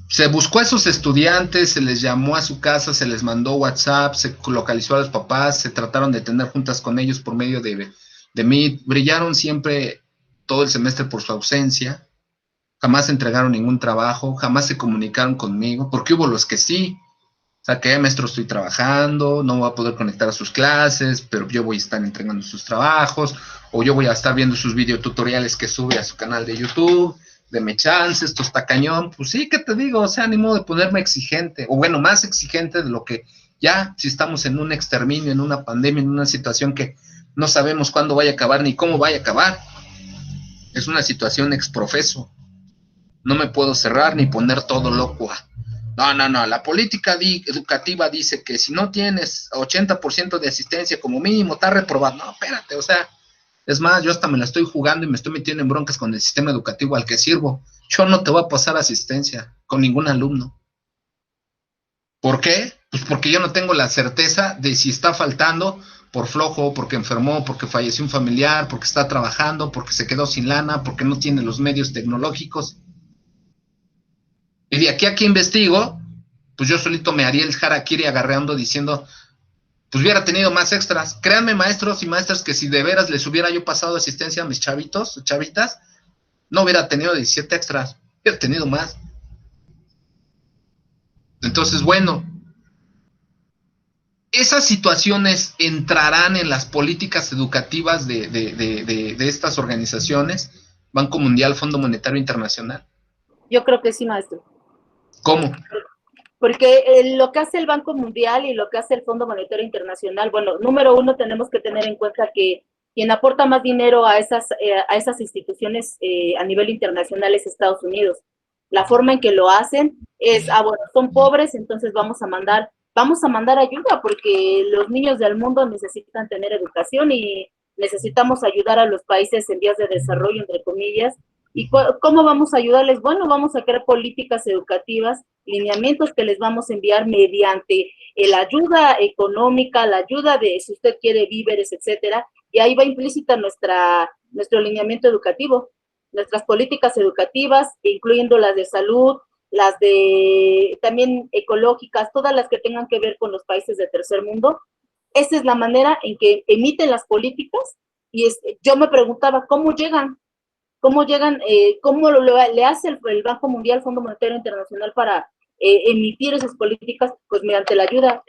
Se buscó a esos estudiantes, se les llamó a su casa, se les mandó WhatsApp, se localizó a los papás, se trataron de tener juntas con ellos por medio de Meet. Brillaron siempre todo el semestre por su ausencia. Jamás entregaron ningún trabajo, jamás se comunicaron conmigo, porque hubo los que sí. O sea, que maestro, estoy trabajando, no voy a poder conectar a sus clases, pero yo voy a estar entregando sus trabajos, o yo voy a estar viendo sus videotutoriales que sube a su canal de YouTube. Deme chance, esto está cañón. Pues sí, ¿qué te digo? O sea, ni modo de ponerme exigente, o bueno, más exigente de lo que ya, si estamos en un exterminio, en una pandemia, en una situación que no sabemos cuándo vaya a acabar ni cómo vaya a acabar. Es una situación exprofeso. No me puedo cerrar ni poner todo loco No, la política educativa dice que si no tienes 80% de asistencia como mínimo, está reprobado. No, espérate, o sea, es más, yo hasta me la estoy jugando y me estoy metiendo en broncas con el sistema educativo al que sirvo. Yo no te voy a pasar asistencia con ningún alumno. ¿Por qué? Pues porque yo no tengo la certeza de si está faltando por flojo, porque enfermó, porque falleció un familiar, porque está trabajando, porque se quedó sin lana, porque no tiene los medios tecnológicos. Y de aquí a que investigo, pues yo solito me haría el harakiri agarreando diciendo, pues hubiera tenido más extras. Créanme, maestros y maestras, que si de veras les hubiera yo pasado asistencia a mis chavitos, chavitas, no hubiera tenido 17 extras, hubiera tenido más. Entonces, bueno, esas situaciones entrarán en las políticas educativas de estas organizaciones, Banco Mundial, Fondo Monetario Internacional. Yo creo que sí, maestro. ¿Cómo? Porque lo que hace el Banco Mundial y lo que hace el Fondo Monetario Internacional, bueno, número uno, tenemos que tener en cuenta que quien aporta más dinero a esas instituciones a nivel internacional es Estados Unidos. La forma en que lo hacen es, bueno, son pobres, entonces vamos a mandar ayuda, porque los niños del mundo necesitan tener educación y necesitamos ayudar a los países en vías de desarrollo, entre comillas. ¿Y cómo vamos a ayudarles? Bueno, vamos a crear políticas educativas, lineamientos que les vamos a enviar mediante la ayuda económica, la ayuda de, si usted quiere, víveres, etcétera, y ahí va implícita nuestro lineamiento educativo, nuestras políticas educativas, incluyendo las de salud, las de también ecológicas, todas las que tengan que ver con los países de tercer mundo. Esa es la manera en que emiten las políticas, y yo me preguntaba, ¿cómo llegan, cómo le hace el Banco Mundial, Fondo Monetario Internacional para emitir esas políticas? Pues mediante la ayuda,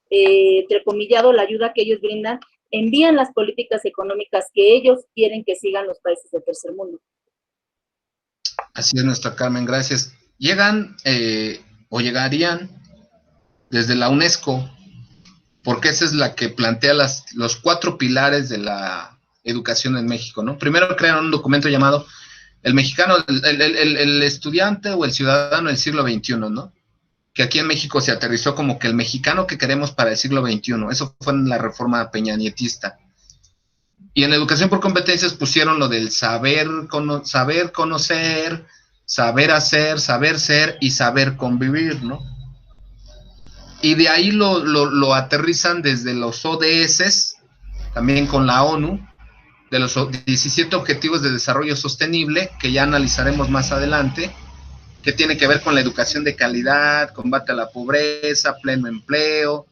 entrecomillado, la ayuda que ellos brindan, envían las políticas económicas que ellos quieren que sigan los países del tercer mundo. Así es, nuestra Carmen, gracias. Llegan o llegarían desde la UNESCO, porque esa es la que plantea los 4 pilares de la educación en México, ¿no? Primero crearon un documento llamado el mexicano, el estudiante o el ciudadano del siglo XXI, ¿no? Que aquí en México se aterrizó como que el mexicano que queremos para el siglo XXI. Eso fue en la reforma peñanietista. Y en la educación por competencias pusieron lo del saber conocer, saber hacer, saber ser y saber convivir, ¿no? Y de ahí lo aterrizan desde los ODS, también con la ONU, de los 17 Objetivos de Desarrollo Sostenible, que ya analizaremos más adelante, que tiene que ver con la educación de calidad, combate a la pobreza, pleno empleo,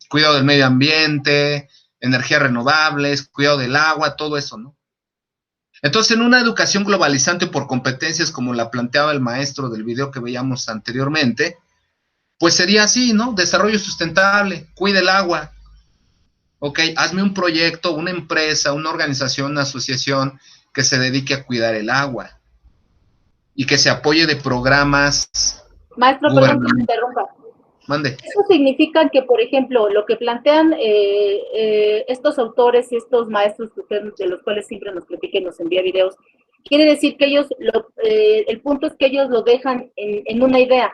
cuidado del medio ambiente, energías renovables, cuidado del agua, todo eso, ¿no? Entonces, en una educación globalizante por competencias, como la planteaba el maestro del video que veíamos anteriormente, pues sería así, ¿no? Desarrollo sustentable, cuida el agua. Ok, hazme un proyecto, una empresa, una organización, una asociación que se dedique a cuidar el agua y que se apoye de programas. Maestro, perdón que me interrumpa. Mande. Eso significa que, por ejemplo, lo que plantean estos autores y estos maestros de los cuales siempre nos platican y nos envía videos, quiere decir que ellos, el punto es que ellos lo dejan en una idea,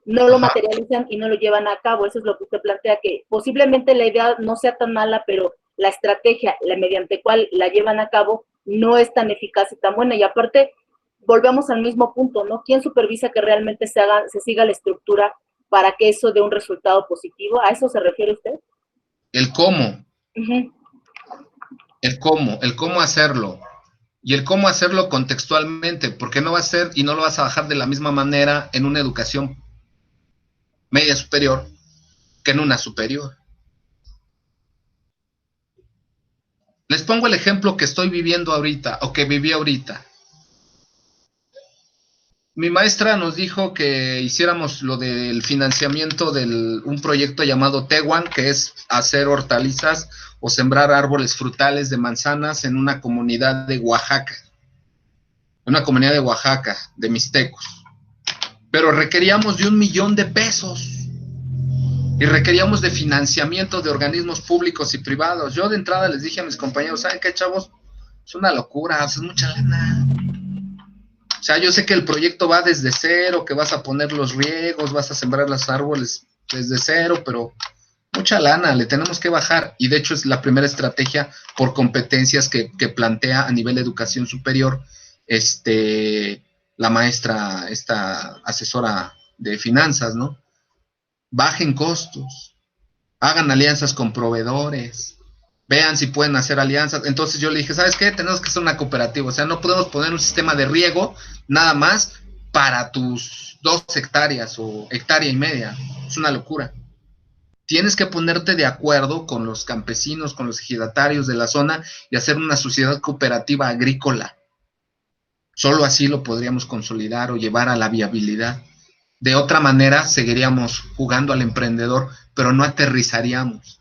no lo materializan y no lo llevan a cabo. Eso es lo que usted plantea, que posiblemente la idea no sea tan mala, pero la estrategia, mediante cual la llevan a cabo, no es tan eficaz y tan buena. Y aparte, volvemos al mismo punto, ¿no? ¿Quién supervisa que realmente se siga la estructura para que eso dé un resultado positivo? ¿A eso se refiere usted? El cómo. El cómo hacerlo. Y el cómo hacerlo contextualmente, porque no va a ser y no lo vas a bajar de la misma manera en una educación media superior que en una superior. Les pongo el ejemplo que estoy viviendo ahorita, o que viví ahorita. Mi maestra nos dijo que hiciéramos lo del financiamiento de un proyecto llamado Tehuan, que es hacer hortalizas o sembrar árboles frutales de manzanas en una comunidad de Oaxaca. Una comunidad de Oaxaca, de mixtecos. Pero requeríamos de 1 millón de pesos. Y requeríamos de financiamiento de organismos públicos y privados. Yo de entrada les dije a mis compañeros, ¿saben qué, chavos? Es una locura, es mucha lana. O sea, yo sé que el proyecto va desde cero, que vas a poner los riegos, vas a sembrar los árboles desde cero, pero mucha lana, le tenemos que bajar. Y de hecho es la primera estrategia por competencias que plantea a nivel de educación superior la maestra, esta asesora de finanzas, ¿no? Bajen costos, hagan alianzas con proveedores, vean si pueden hacer alianzas. Entonces yo le dije, ¿sabes qué? Tenemos que hacer una cooperativa, o sea, no podemos poner un sistema de riego nada más para tus 2 hectáreas o hectárea y media. Es una locura. Tienes que ponerte de acuerdo con los campesinos, con los ejidatarios de la zona y hacer una sociedad cooperativa agrícola. Solo así lo podríamos consolidar o llevar a la viabilidad. De otra manera, seguiríamos jugando al emprendedor, pero no aterrizaríamos.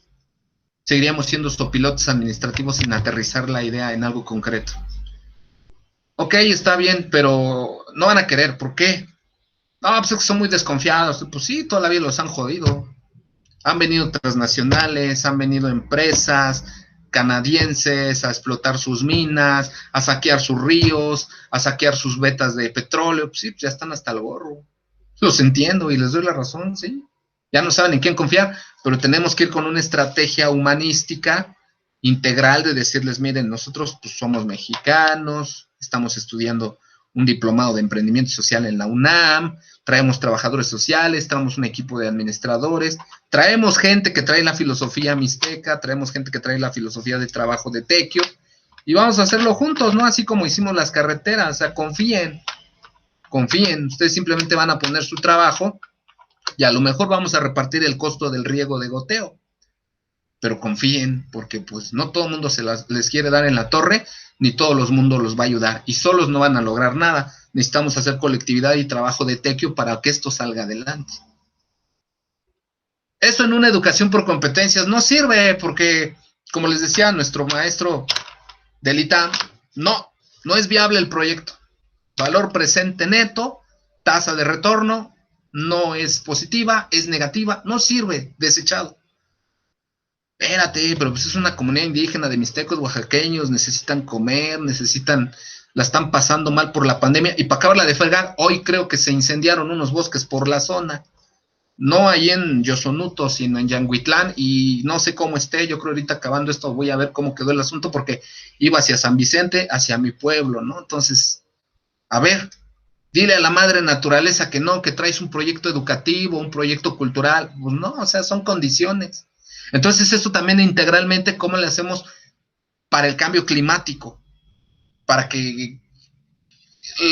Seguiríamos siendo pilotos administrativos sin aterrizar la idea en algo concreto. Ok, está bien, pero no van a querer. ¿Por qué? No, pues es que son muy desconfiados. Pues sí, toda la vida los han jodido. Han venido transnacionales, han venido empresas canadienses a explotar sus minas, a saquear sus ríos, a saquear sus vetas de petróleo. Pues sí, pues ya están hasta el gorro. Los entiendo y les doy la razón, sí. Ya no saben en quién confiar, pero tenemos que ir con una estrategia humanística integral de decirles, miren, nosotros pues, somos mexicanos, estamos estudiando un diplomado de emprendimiento social en la UNAM, traemos trabajadores sociales, traemos un equipo de administradores, traemos gente que trae la filosofía mixteca, traemos gente que trae la filosofía de trabajo de tequio, y vamos a hacerlo juntos, ¿no? Así como hicimos las carreteras, o sea, confíen, ustedes simplemente van a poner su trabajo, y a lo mejor vamos a repartir el costo del riego de goteo, pero confíen, porque pues no todo el mundo les quiere dar en la torre, ni todo el mundo los va a ayudar, y solos no van a lograr nada. Necesitamos hacer colectividad y trabajo de tequio para que esto salga adelante. Eso en una educación por competencias no sirve, porque, como les decía nuestro maestro del ITAM, no es viable el proyecto. Valor presente neto, tasa de retorno, no es positiva, es negativa, no sirve, desechado. Espérate, pero pues es una comunidad indígena de mixtecos oaxaqueños, necesitan comer, la están pasando mal por la pandemia, y para acabarla de fregar, hoy creo que se incendiaron unos bosques por la zona, no ahí en Yosonuto, sino en Yanguitlán, y no sé cómo esté. Yo creo ahorita acabando esto voy a ver cómo quedó el asunto, porque iba hacia San Vicente, hacia mi pueblo, ¿no? Entonces, a ver, dile a la madre naturaleza que no, que traes un proyecto educativo, un proyecto cultural, pues no, o sea, son condiciones. Entonces, esto también integralmente, ¿cómo le hacemos para el cambio climático? Para que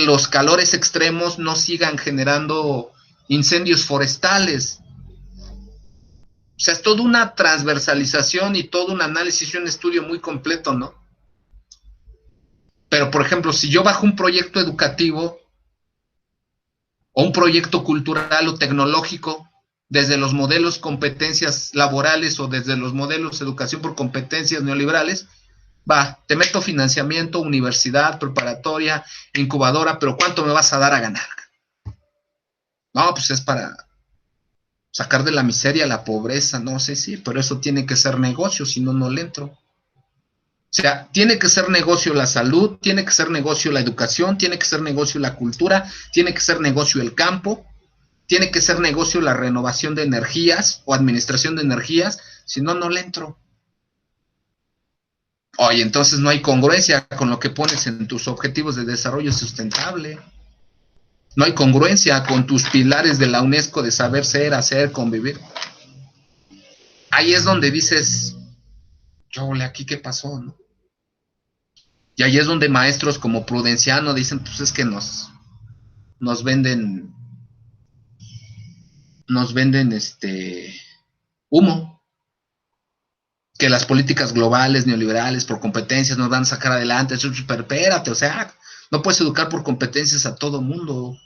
los calores extremos no sigan generando incendios forestales. O sea, es toda una transversalización y todo un análisis y un estudio muy completo, ¿no? Pero, por ejemplo, si yo bajo un proyecto educativo o un proyecto cultural o tecnológico, desde los modelos competencias laborales o desde los modelos educación por competencias neoliberales, te meto financiamiento, universidad, preparatoria, incubadora, pero ¿cuánto me vas a dar a ganar? No, pues es para sacar de la miseria la pobreza, no sé, sí, pero eso tiene que ser negocio, si no, no le entro. O sea, tiene que ser negocio la salud, tiene que ser negocio la educación, tiene que ser negocio la cultura, tiene que ser negocio el campo, tiene que ser negocio la renovación de energías o administración de energías, si no, no le entro. Oye, entonces no hay congruencia con lo que pones en tus objetivos de desarrollo sustentable. No hay congruencia con tus pilares de la UNESCO de saber ser, hacer, convivir. Ahí es donde dices, aquí qué pasó, ¿no? Y ahí es donde maestros como Prudenciano dicen, pues es que nos venden humo, que las políticas globales, neoliberales, por competencias nos van a sacar adelante. Eso, pero espérate, o sea, no puedes educar por competencias a todo mundo. O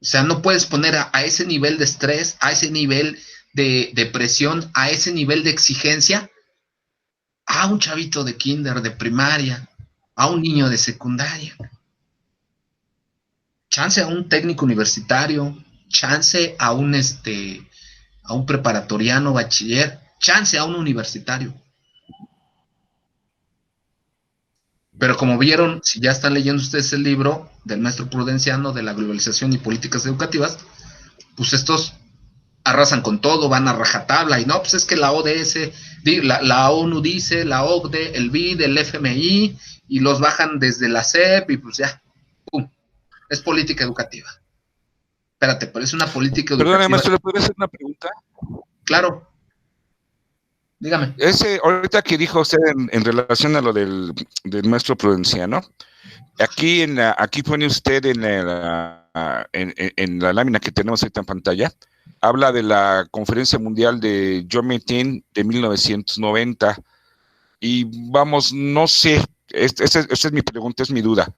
sea, no puedes poner a ese nivel de estrés, a ese nivel de presión, a ese nivel de exigencia, a un chavito de kinder, de primaria, a un niño de secundaria. Chance a un técnico universitario, chance a un preparatoriano, bachiller, chance a un universitario. Pero como vieron, si ya están leyendo ustedes el libro del maestro Prudenciano de la globalización y políticas educativas, pues estos arrasan con todo, van a rajatabla, y no, pues es que la ODS, la ONU dice, la OCDE, el BID, el FMI, y los bajan desde la SEP, y pues ya, pum, es política educativa. Espérate, pero es una política educativa. Perdón, maestro, ¿le podría hacer una pregunta? Claro. Dígame. Ahorita que dijo usted en relación a lo del maestro Prudenciano, aquí pone usted en la lámina que tenemos ahorita en pantalla, habla de la Conferencia Mundial de Yomeitin de 1990, y vamos, no sé, esa es mi pregunta, es mi duda.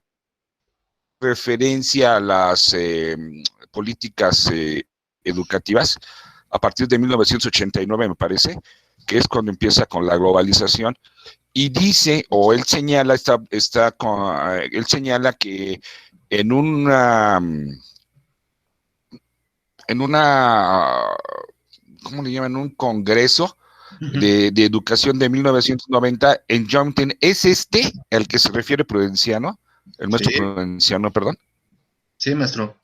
Referencia a las políticas educativas a partir de 1989, me parece, que es cuando empieza con la globalización, y dice, o él señala, él señala que en una, ¿cómo le llaman? Un congreso de educación de 1990 en Yomeitin, ¿es el que se refiere Prudenciano? El maestro Prudenciano, perdón. Sí, maestro.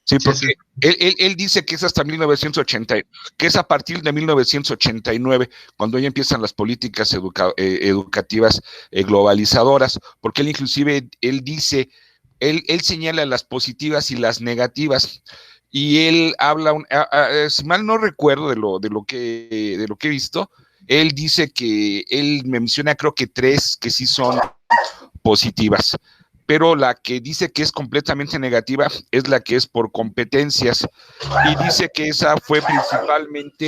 Sí, porque sí. Él dice que es hasta 1980, que es a partir de 1989, cuando ya empiezan las políticas educativas globalizadoras, porque él inclusive, él dice, él señala las positivas y las negativas, y él habla, si mal no recuerdo de lo que he visto, él dice que, él menciona creo que 3 que sí son positivas, pero la que dice que es completamente negativa es la que es por competencias, y dice que esa fue principalmente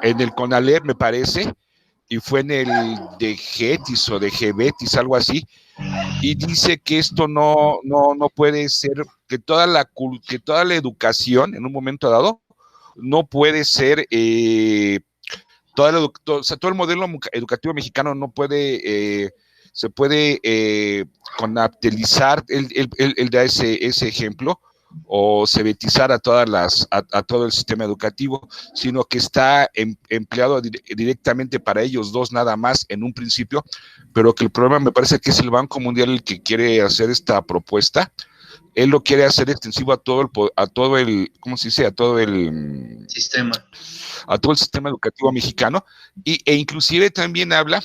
en el CONALEP, me parece, y fue en el de GETIS o de GBETIS, algo así, y dice que esto no puede ser, que toda la educación en un momento dado no puede ser, todo el modelo educativo mexicano no puede, se puede conaptelizar, él da ese ejemplo, o sebetizar a todo el sistema educativo, sino que está empleado directamente para ellos dos nada más en un principio, pero que el problema me parece que es el Banco Mundial el que quiere hacer esta propuesta. Él lo quiere hacer extensivo a todo el ¿cómo se dice? A todo el sistema educativo mexicano, e inclusive también habla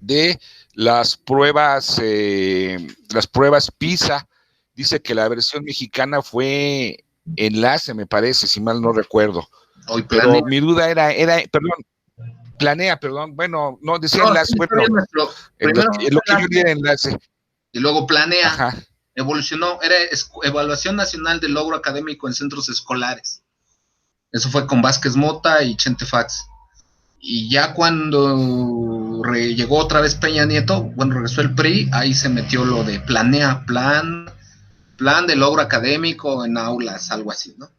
de las pruebas PISA. Dice que la versión mexicana fue enlace, me parece, si mal no recuerdo. Pero mi duda era, perdón, bueno, no decía enlace, bueno, lo que yo diría enlace. Y luego planea. Ajá. Evolucionó, era Evaluación Nacional del Logro Académico en Centros Escolares. Eso fue con Vázquez Mota y Chente Fax. Y ya cuando llegó otra vez Peña Nieto, bueno, regresó el PRI, ahí se metió lo de planea, plan de logro académico en aulas, algo así, ¿no?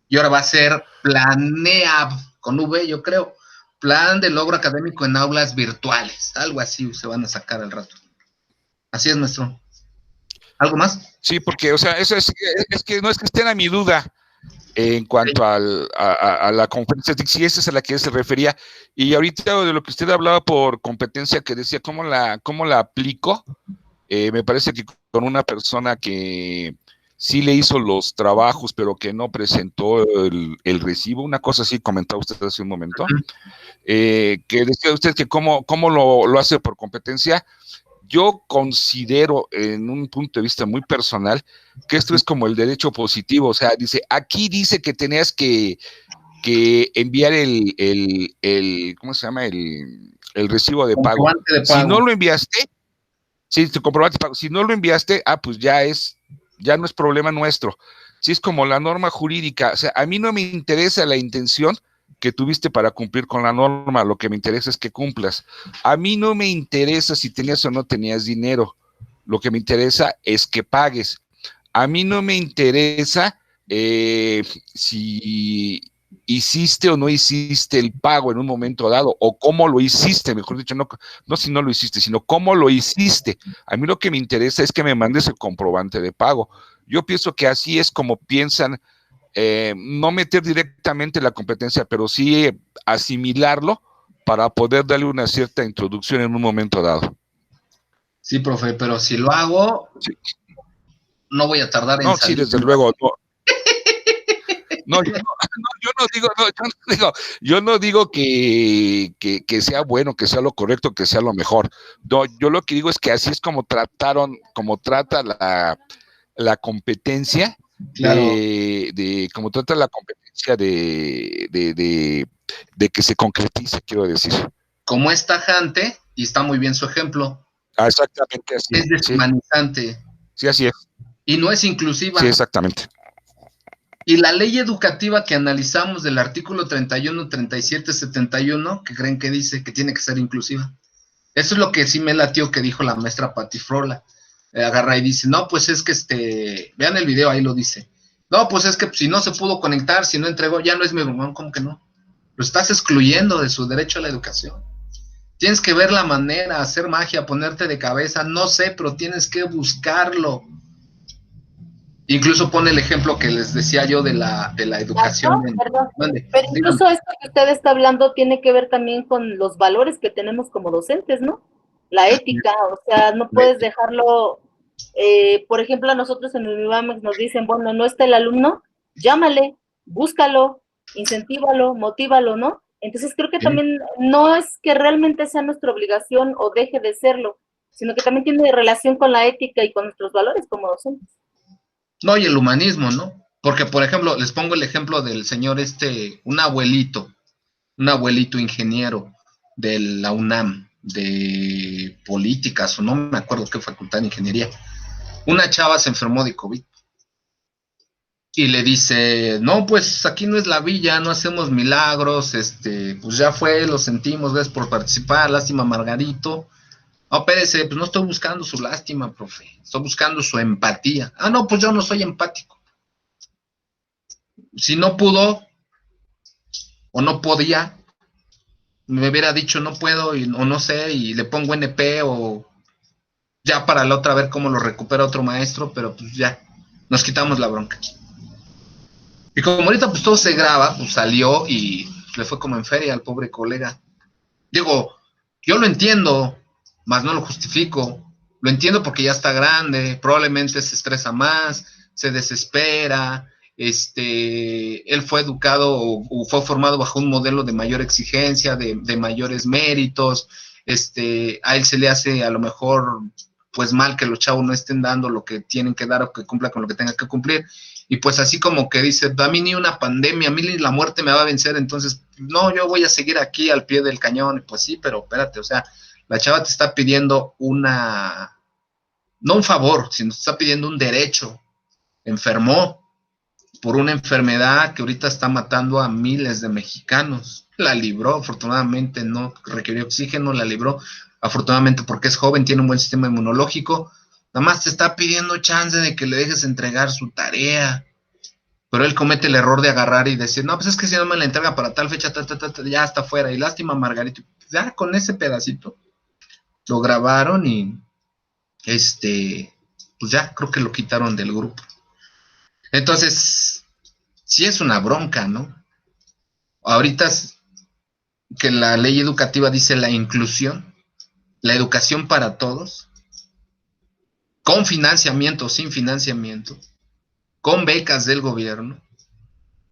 Y ahora va a ser planea, con V, yo creo, plan de logro académico en aulas virtuales, algo así se van a sacar al rato. Así es, maestro. ¿Algo más? Sí, porque, o sea, eso es que no es que estén a mi duda en cuanto a la conferencia, si esa es a la que se refería, y ahorita de lo que usted hablaba por competencia, que decía, ¿cómo la aplico? Me parece que con una persona que sí le hizo los trabajos, pero que no presentó el recibo, una cosa así comentaba usted hace un momento, que decía usted que cómo lo hace por competencia. Yo considero, en un punto de vista muy personal, que esto es como el derecho positivo. O sea, aquí dice que tenías que enviar ¿cómo se llama? El recibo de pago. Si no lo enviaste, sí, tu comprobante de pago. Si no lo enviaste, pues ya no es problema nuestro. Sí, es como la norma jurídica. O sea, a mí no me interesa la intención que tuviste para cumplir con la norma, lo que me interesa es que cumplas. A mí no me interesa si tenías o no tenías dinero, lo que me interesa es que pagues. A mí no me interesa si hiciste o no hiciste el pago en un momento dado, o cómo lo hiciste, mejor dicho, no si no lo hiciste, sino cómo lo hiciste. A mí lo que me interesa es que me mandes el comprobante de pago. Yo pienso que así es como piensan, no meter directamente la competencia, pero sí asimilarlo para poder darle una cierta introducción en un momento dado. Sí, profe, pero si lo hago, sí, no voy a tardar en salir. Sí, desde luego, no. No, yo no digo que sea bueno, que sea lo correcto, que sea lo mejor. No, yo lo que digo es que así es como trata la competencia, claro, como trata la competencia de que se concretice, quiero decir. Como es tajante, y está muy bien su ejemplo. Exactamente así. Es deshumanizante. Sí, así es. Y no es inclusiva. Sí, exactamente. Y la ley educativa que analizamos del artículo 31, 37, 71, que creen que dice que tiene que ser inclusiva. Eso es lo que sí me latió que dijo la maestra Patifrola. Agarra y dice, no, pues es que vean el video, ahí lo dice. No, pues es que si no se pudo conectar, si no entregó, ya no es mi hermano, ¿cómo que no? Lo estás excluyendo de su derecho a la educación. Tienes que ver la manera, hacer magia, ponerte de cabeza, no sé, pero tienes que buscarlo. Incluso pone el ejemplo que les decía yo de la educación. Perdón. Pero incluso esto que usted está hablando tiene que ver también con los valores que tenemos como docentes, ¿no? La ética, o sea, no puedes dejarlo, por ejemplo, a nosotros en el UNIVAMEX nos dicen, bueno, no está el alumno, llámale, búscalo, incentívalo, motívalo, ¿no? Entonces creo que también no es que realmente sea nuestra obligación o deje de serlo, sino que también tiene relación con la ética y con nuestros valores como docentes. No, y el humanismo, ¿no? Porque, por ejemplo, les pongo el ejemplo del señor un abuelito ingeniero de la UNAM, de políticas, o no me acuerdo qué facultad de ingeniería. Una chava se enfermó de COVID. Y le dice, no, pues aquí no es la villa, no hacemos milagros, pues ya fue, lo sentimos, gracias por participar, lástima Margarito. No, espérese, pues no estoy buscando su lástima, profe, estoy buscando su empatía. Ah, no, pues yo no soy empático. Si no pudo o no podía, me hubiera dicho no puedo o no sé y le pongo NP o ya para la otra ver cómo lo recupera otro maestro, pero pues ya, nos quitamos la bronca. Y como ahorita pues todo se graba, pues salió y le fue como en feria al pobre colega. Digo, yo lo entiendo, mas no lo justifico. Lo entiendo porque ya está grande, probablemente se estresa más, se desespera. Él fue educado o fue formado bajo un modelo de mayor exigencia, de mayores méritos. A él se le hace a lo mejor pues mal que los chavos no estén dando lo que tienen que dar o que cumpla con lo que tengan que cumplir. Y pues así como que dice, a mí ni una pandemia, a mí ni la muerte me va a vencer, entonces, no, yo voy a seguir aquí al pie del cañón. Pues sí, pero espérate, o sea, la chava te está pidiendo no un favor, sino te está pidiendo un derecho. Enfermó por una enfermedad que ahorita está matando a miles de mexicanos. La libró, afortunadamente, no requirió oxígeno, la libró, afortunadamente porque es joven, tiene un buen sistema inmunológico. Nada más te está pidiendo chance de que le dejes entregar su tarea. Pero él comete el error de agarrar y decir, no, pues es que si no me la entrega para tal fecha, ya está fuera. Y lástima, Margarito. Ya con ese pedacito lo grabaron y pues ya creo que lo quitaron del grupo. Entonces, sí es una bronca, ¿no? Ahorita que la ley educativa dice la inclusión, la educación para todos, con financiamiento, sin financiamiento, con becas del gobierno,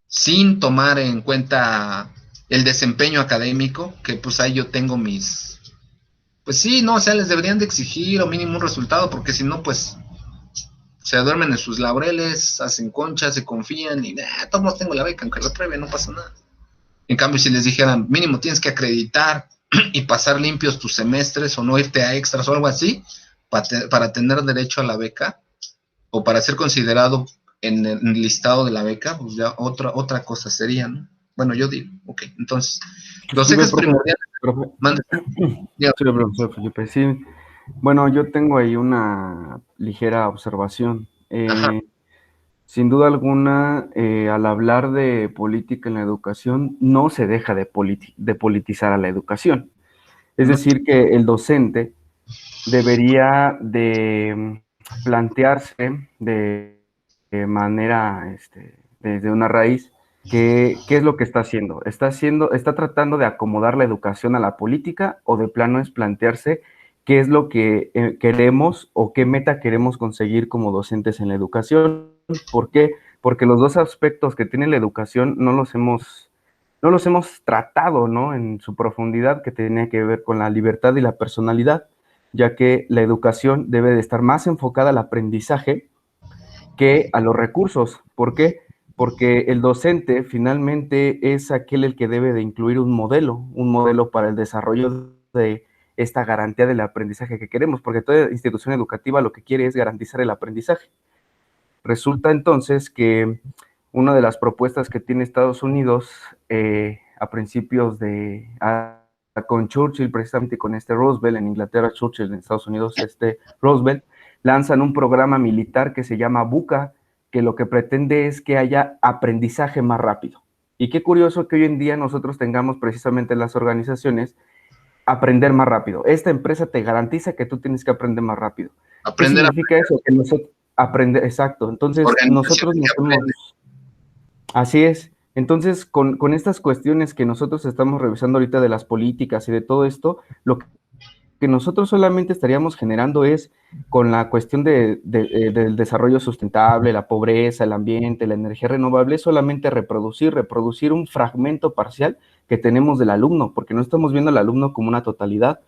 sin tomar en cuenta el desempeño académico, que pues ahí yo tengo pues sí, no, o sea, les deberían de exigir o mínimo un resultado, porque si no, pues se duermen en sus laureles, hacen conchas, se confían y todos tengo la beca, aunque la pruebe, no pasa nada. En cambio, si les dijeran, mínimo tienes que acreditar y pasar limpios tus semestres o no irte a extras o algo así, para tener derecho a la beca o para ser considerado en el listado de la beca, pues ya otra cosa sería, ¿no? Bueno, yo digo, ok, entonces, los ejes primordiales... Sí, bueno, yo tengo ahí una ligera observación. Sin duda alguna, al hablar de política en la educación, no se deja de politizar a la educación. Es decir, que el docente debería de plantearse de manera, desde una raíz, ¿qué es lo que está haciendo? Está tratando de acomodar la educación a la política, o de plano es plantearse qué es lo que queremos o qué meta queremos conseguir como docentes en la educación. ¿Por qué? Porque los dos aspectos que tiene la educación no los hemos tratado, ¿no? En su profundidad, que tenía que ver con la libertad y la personalidad, ya que la educación debe de estar más enfocada al aprendizaje que a los recursos. ¿Por qué? Porque el docente finalmente es aquel el que debe de incluir un modelo para el desarrollo de esta garantía del aprendizaje que queremos, porque toda institución educativa lo que quiere es garantizar el aprendizaje. Resulta entonces que una de las propuestas que tiene Estados Unidos a principios con Churchill, precisamente con Roosevelt, en Inglaterra Churchill, en Estados Unidos Roosevelt, lanzan un programa militar que se llama BUCA, que lo que pretende es que haya aprendizaje más rápido. Y qué curioso que hoy en día nosotros tengamos precisamente en las organizaciones aprender más rápido. Esta empresa te garantiza que tú tienes que aprender más rápido. ¿Qué significa eso? Que nosotros aprender, exacto. Entonces, nosotros nos hemos... Así es. Entonces, con estas cuestiones que nosotros estamos revisando ahorita de las políticas y de todo esto, lo que nosotros solamente estaríamos generando es, con la cuestión del desarrollo sustentable, la pobreza, el ambiente, la energía renovable, solamente reproducir un fragmento parcial que tenemos del alumno, porque no estamos viendo al alumno como una totalidad,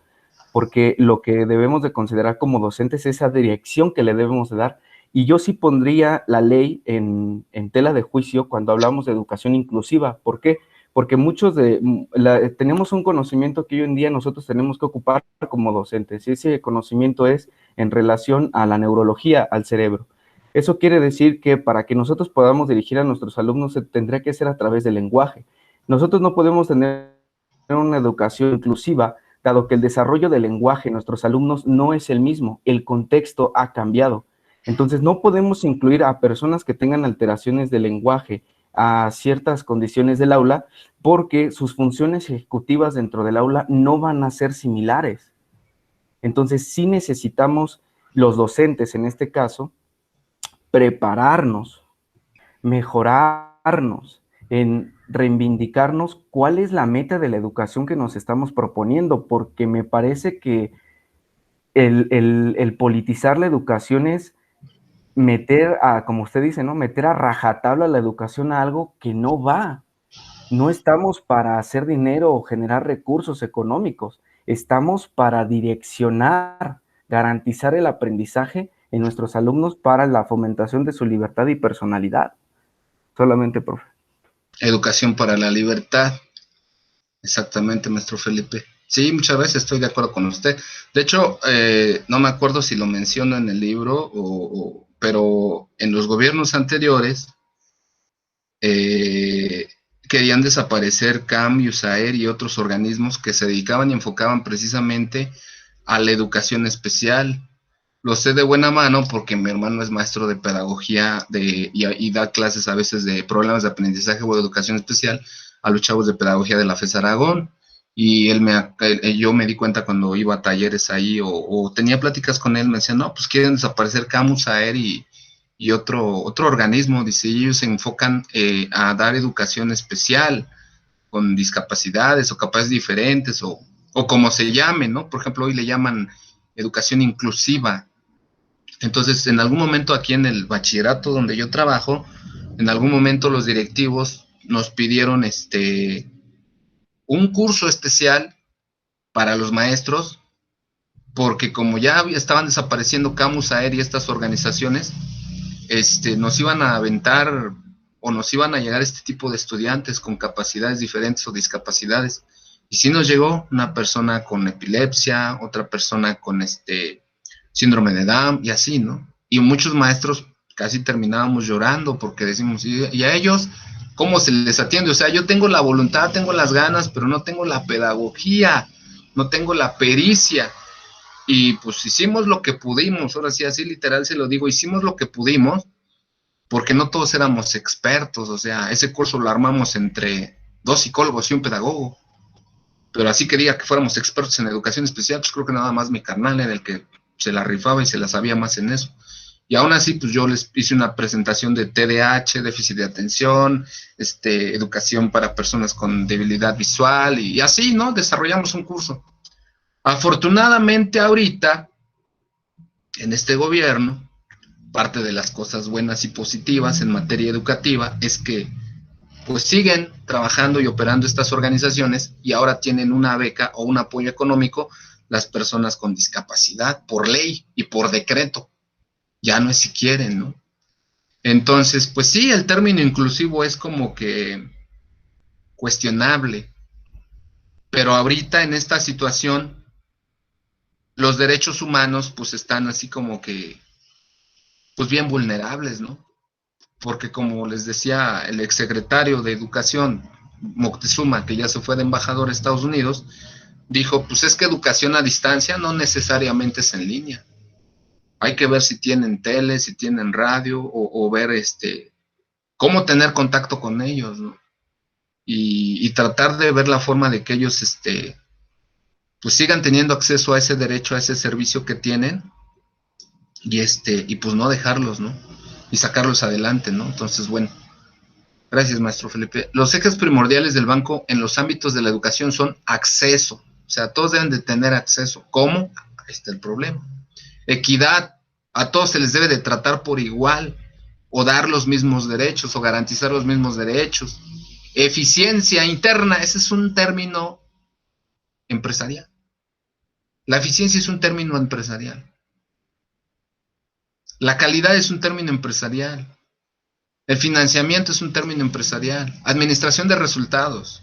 porque lo que debemos de considerar como docentes es esa dirección que le debemos de dar. Y yo sí pondría la ley en tela de juicio cuando hablamos de educación inclusiva. ¿Por qué? Porque tenemos un conocimiento que hoy en día nosotros tenemos que ocupar como docentes, y ese conocimiento es en relación a la neurología, al cerebro. Eso quiere decir que para que nosotros podamos dirigir a nuestros alumnos se tendría que hacer a través del lenguaje. Nosotros no podemos tener una educación inclusiva, dado que el desarrollo del lenguaje en nuestros alumnos no es el mismo, el contexto ha cambiado. Entonces no podemos incluir a personas que tengan alteraciones de lenguaje a ciertas condiciones del aula, porque sus funciones ejecutivas dentro del aula no van a ser similares. Entonces sí necesitamos, los docentes en este caso, prepararnos, mejorarnos, en reivindicarnos cuál es la meta de la educación que nos estamos proponiendo, porque me parece que el politizar la educación es meter como usted dice, ¿no? Meter a rajatabla la educación a algo que no va. No estamos para hacer dinero o generar recursos económicos, estamos para direccionar, garantizar el aprendizaje en nuestros alumnos para la fomentación de su libertad y personalidad. Solamente, profe. Educación para la libertad. Exactamente, maestro Felipe. Sí, muchas veces estoy de acuerdo con usted. De hecho, no me acuerdo si lo menciono en el libro, pero en los gobiernos anteriores querían desaparecer CAM, USAER y otros organismos que se dedicaban y enfocaban precisamente a la educación especial. Lo sé de buena mano porque mi hermano es maestro de pedagogía y da clases a veces de problemas de aprendizaje o de educación especial a los chavos de pedagogía de la FES Aragón. Y yo me di cuenta cuando iba a talleres ahí o tenía pláticas con él, me decían, no, pues quieren desaparecer CAM, USAER y otro organismo. Dice, ellos se enfocan a dar educación especial con discapacidades o capacidades diferentes o como se llame, ¿no? Por ejemplo, hoy le llaman educación inclusiva. Entonces, en algún momento aquí en el bachillerato donde yo trabajo, en algún momento los directivos nos pidieron un curso especial para los maestros, porque como ya estaban desapareciendo CAM, USAER y estas organizaciones, nos iban a aventar o nos iban a llegar este tipo de estudiantes con capacidades diferentes o discapacidades. Y sí nos llegó una persona con epilepsia, otra persona con síndrome de Down y así, ¿no? Y muchos maestros casi terminábamos llorando porque decimos, ¿y a ellos cómo se les atiende? O sea, yo tengo la voluntad, tengo las ganas, pero no tengo la pedagogía, no tengo la pericia. Y pues hicimos lo que pudimos, ahora sí, así literal se lo digo, hicimos lo que pudimos, porque no todos éramos expertos. O sea, ese curso lo armamos entre 2 psicólogos y un pedagogo, pero así que diga que fuéramos expertos en educación especial, pues creo que nada más mi carnal era el que se la rifaba y se la sabía más en eso. Y aún así, pues yo les hice una presentación de TDAH, déficit de atención, educación para personas con debilidad visual, y así, ¿no? Desarrollamos un curso. Afortunadamente ahorita, en este gobierno, parte de las cosas buenas y positivas en materia educativa es que pues siguen trabajando y operando estas organizaciones y ahora tienen una beca o un apoyo económico las personas con discapacidad por ley y por decreto. Ya no es si quieren, ¿no? Entonces, pues sí, el término inclusivo es como que cuestionable, pero ahorita en esta situación los derechos humanos pues están así como que pues bien vulnerables, ¿no? Porque como les decía el exsecretario de Educación, Moctezuma, que ya se fue de embajador a Estados Unidos, dijo, pues es que educación a distancia no necesariamente es en línea. Hay que ver si tienen tele, si tienen radio, o ver cómo tener contacto con ellos, ¿no? Y tratar de ver la forma de que ellos pues sigan teniendo acceso a ese derecho, a ese servicio que tienen, y pues no dejarlos, ¿no? Y sacarlos adelante, ¿no? Entonces, bueno, gracias, maestro Felipe. Los ejes primordiales del banco en los ámbitos de la educación son acceso, o sea, todos deben de tener acceso. ¿Cómo? Ahí está el problema. Equidad, a todos se les debe de tratar por igual, o dar los mismos derechos, o garantizar los mismos derechos. Eficiencia interna, ese es un término empresarial. La eficiencia es un término empresarial. La calidad es un término empresarial. El financiamiento es un término empresarial. Administración de resultados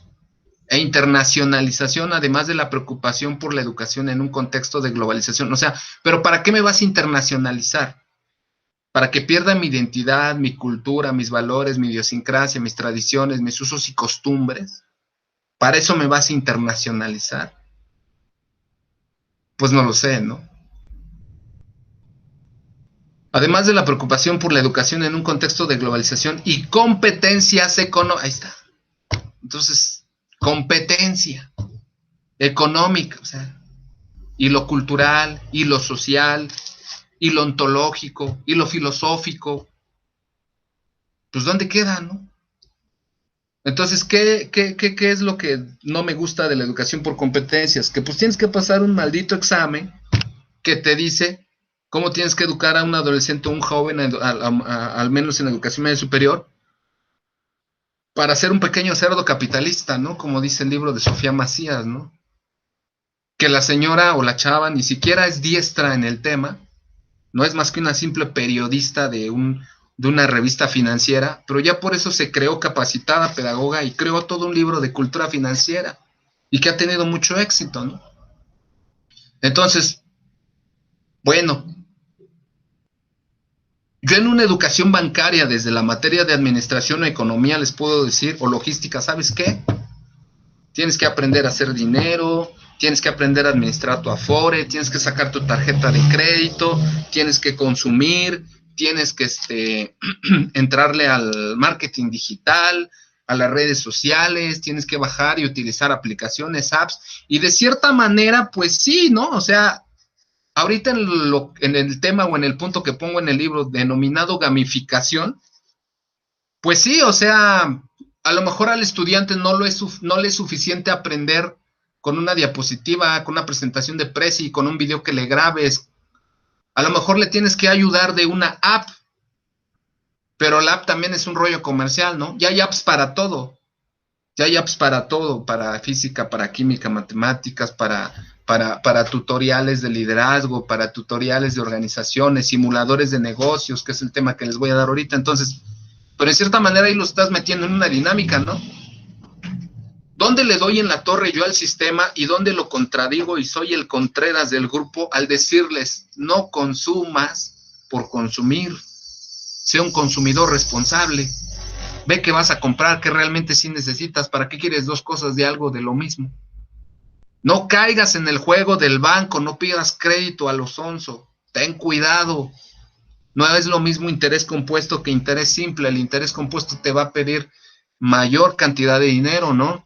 e internacionalización, además de la preocupación por la educación en un contexto de globalización. O sea, ¿pero para qué me vas a internacionalizar? ¿Para que pierda mi identidad, mi cultura, mis valores, mi idiosincrasia, mis tradiciones, mis usos y costumbres? ¿Para eso me vas a internacionalizar? Pues no lo sé, ¿no? Además de la preocupación por la educación en un contexto de globalización y competencias económicas. Ahí está. Entonces, competencia económica, o sea, y lo cultural, y lo social, y lo ontológico, y lo filosófico, pues ¿dónde queda, no? Entonces, ¿qué es lo que no me gusta de la educación por competencias? Que pues tienes que pasar un maldito examen que te dice cómo tienes que educar a un adolescente o un joven, al menos en educación media superior, para ser un pequeño cerdo capitalista, ¿no? Como dice el libro de Sofía Macías, ¿no? Que la señora o la chava ni siquiera es diestra en el tema, no es más que una simple periodista de una revista financiera, pero ya por eso se creó capacitada pedagoga y creó todo un libro de cultura financiera y que ha tenido mucho éxito, ¿no? Entonces, bueno, yo en una educación bancaria desde la materia de administración o economía les puedo decir, o logística, ¿sabes qué? Tienes que aprender a hacer dinero, tienes que aprender a administrar tu Afore, tienes que sacar tu tarjeta de crédito, tienes que consumir, tienes que entrarle al marketing digital, a las redes sociales, tienes que bajar y utilizar aplicaciones, apps, y de cierta manera, pues sí, ¿no? O sea, ahorita en el tema o en el punto que pongo en el libro denominado gamificación, pues sí, o sea, a lo mejor al estudiante no le es suficiente aprender con una diapositiva, con una presentación de Prezi, con un video que le grabes. A lo mejor le tienes que ayudar de una app, pero la app también es un rollo comercial, ¿no? Ya hay apps para todo. Ya hay apps para todo, para física, para química, matemáticas, para tutoriales de liderazgo, para tutoriales de organizaciones, simuladores de negocios, que es el tema que les voy a dar ahorita. Entonces, pero en cierta manera ahí lo estás metiendo en una dinámica, ¿no? ¿Dónde le doy en la torre yo al sistema y dónde lo contradigo y soy el Contreras del grupo al decirles no consumas por consumir? Sea un consumidor responsable. Ve que vas a comprar, que realmente sí necesitas. ¿Para qué quieres dos cosas de algo de lo mismo? No caigas en el juego del banco, no pidas crédito a lo sonso. Ten cuidado. No es lo mismo interés compuesto que interés simple. El interés compuesto te va a pedir mayor cantidad de dinero, ¿no?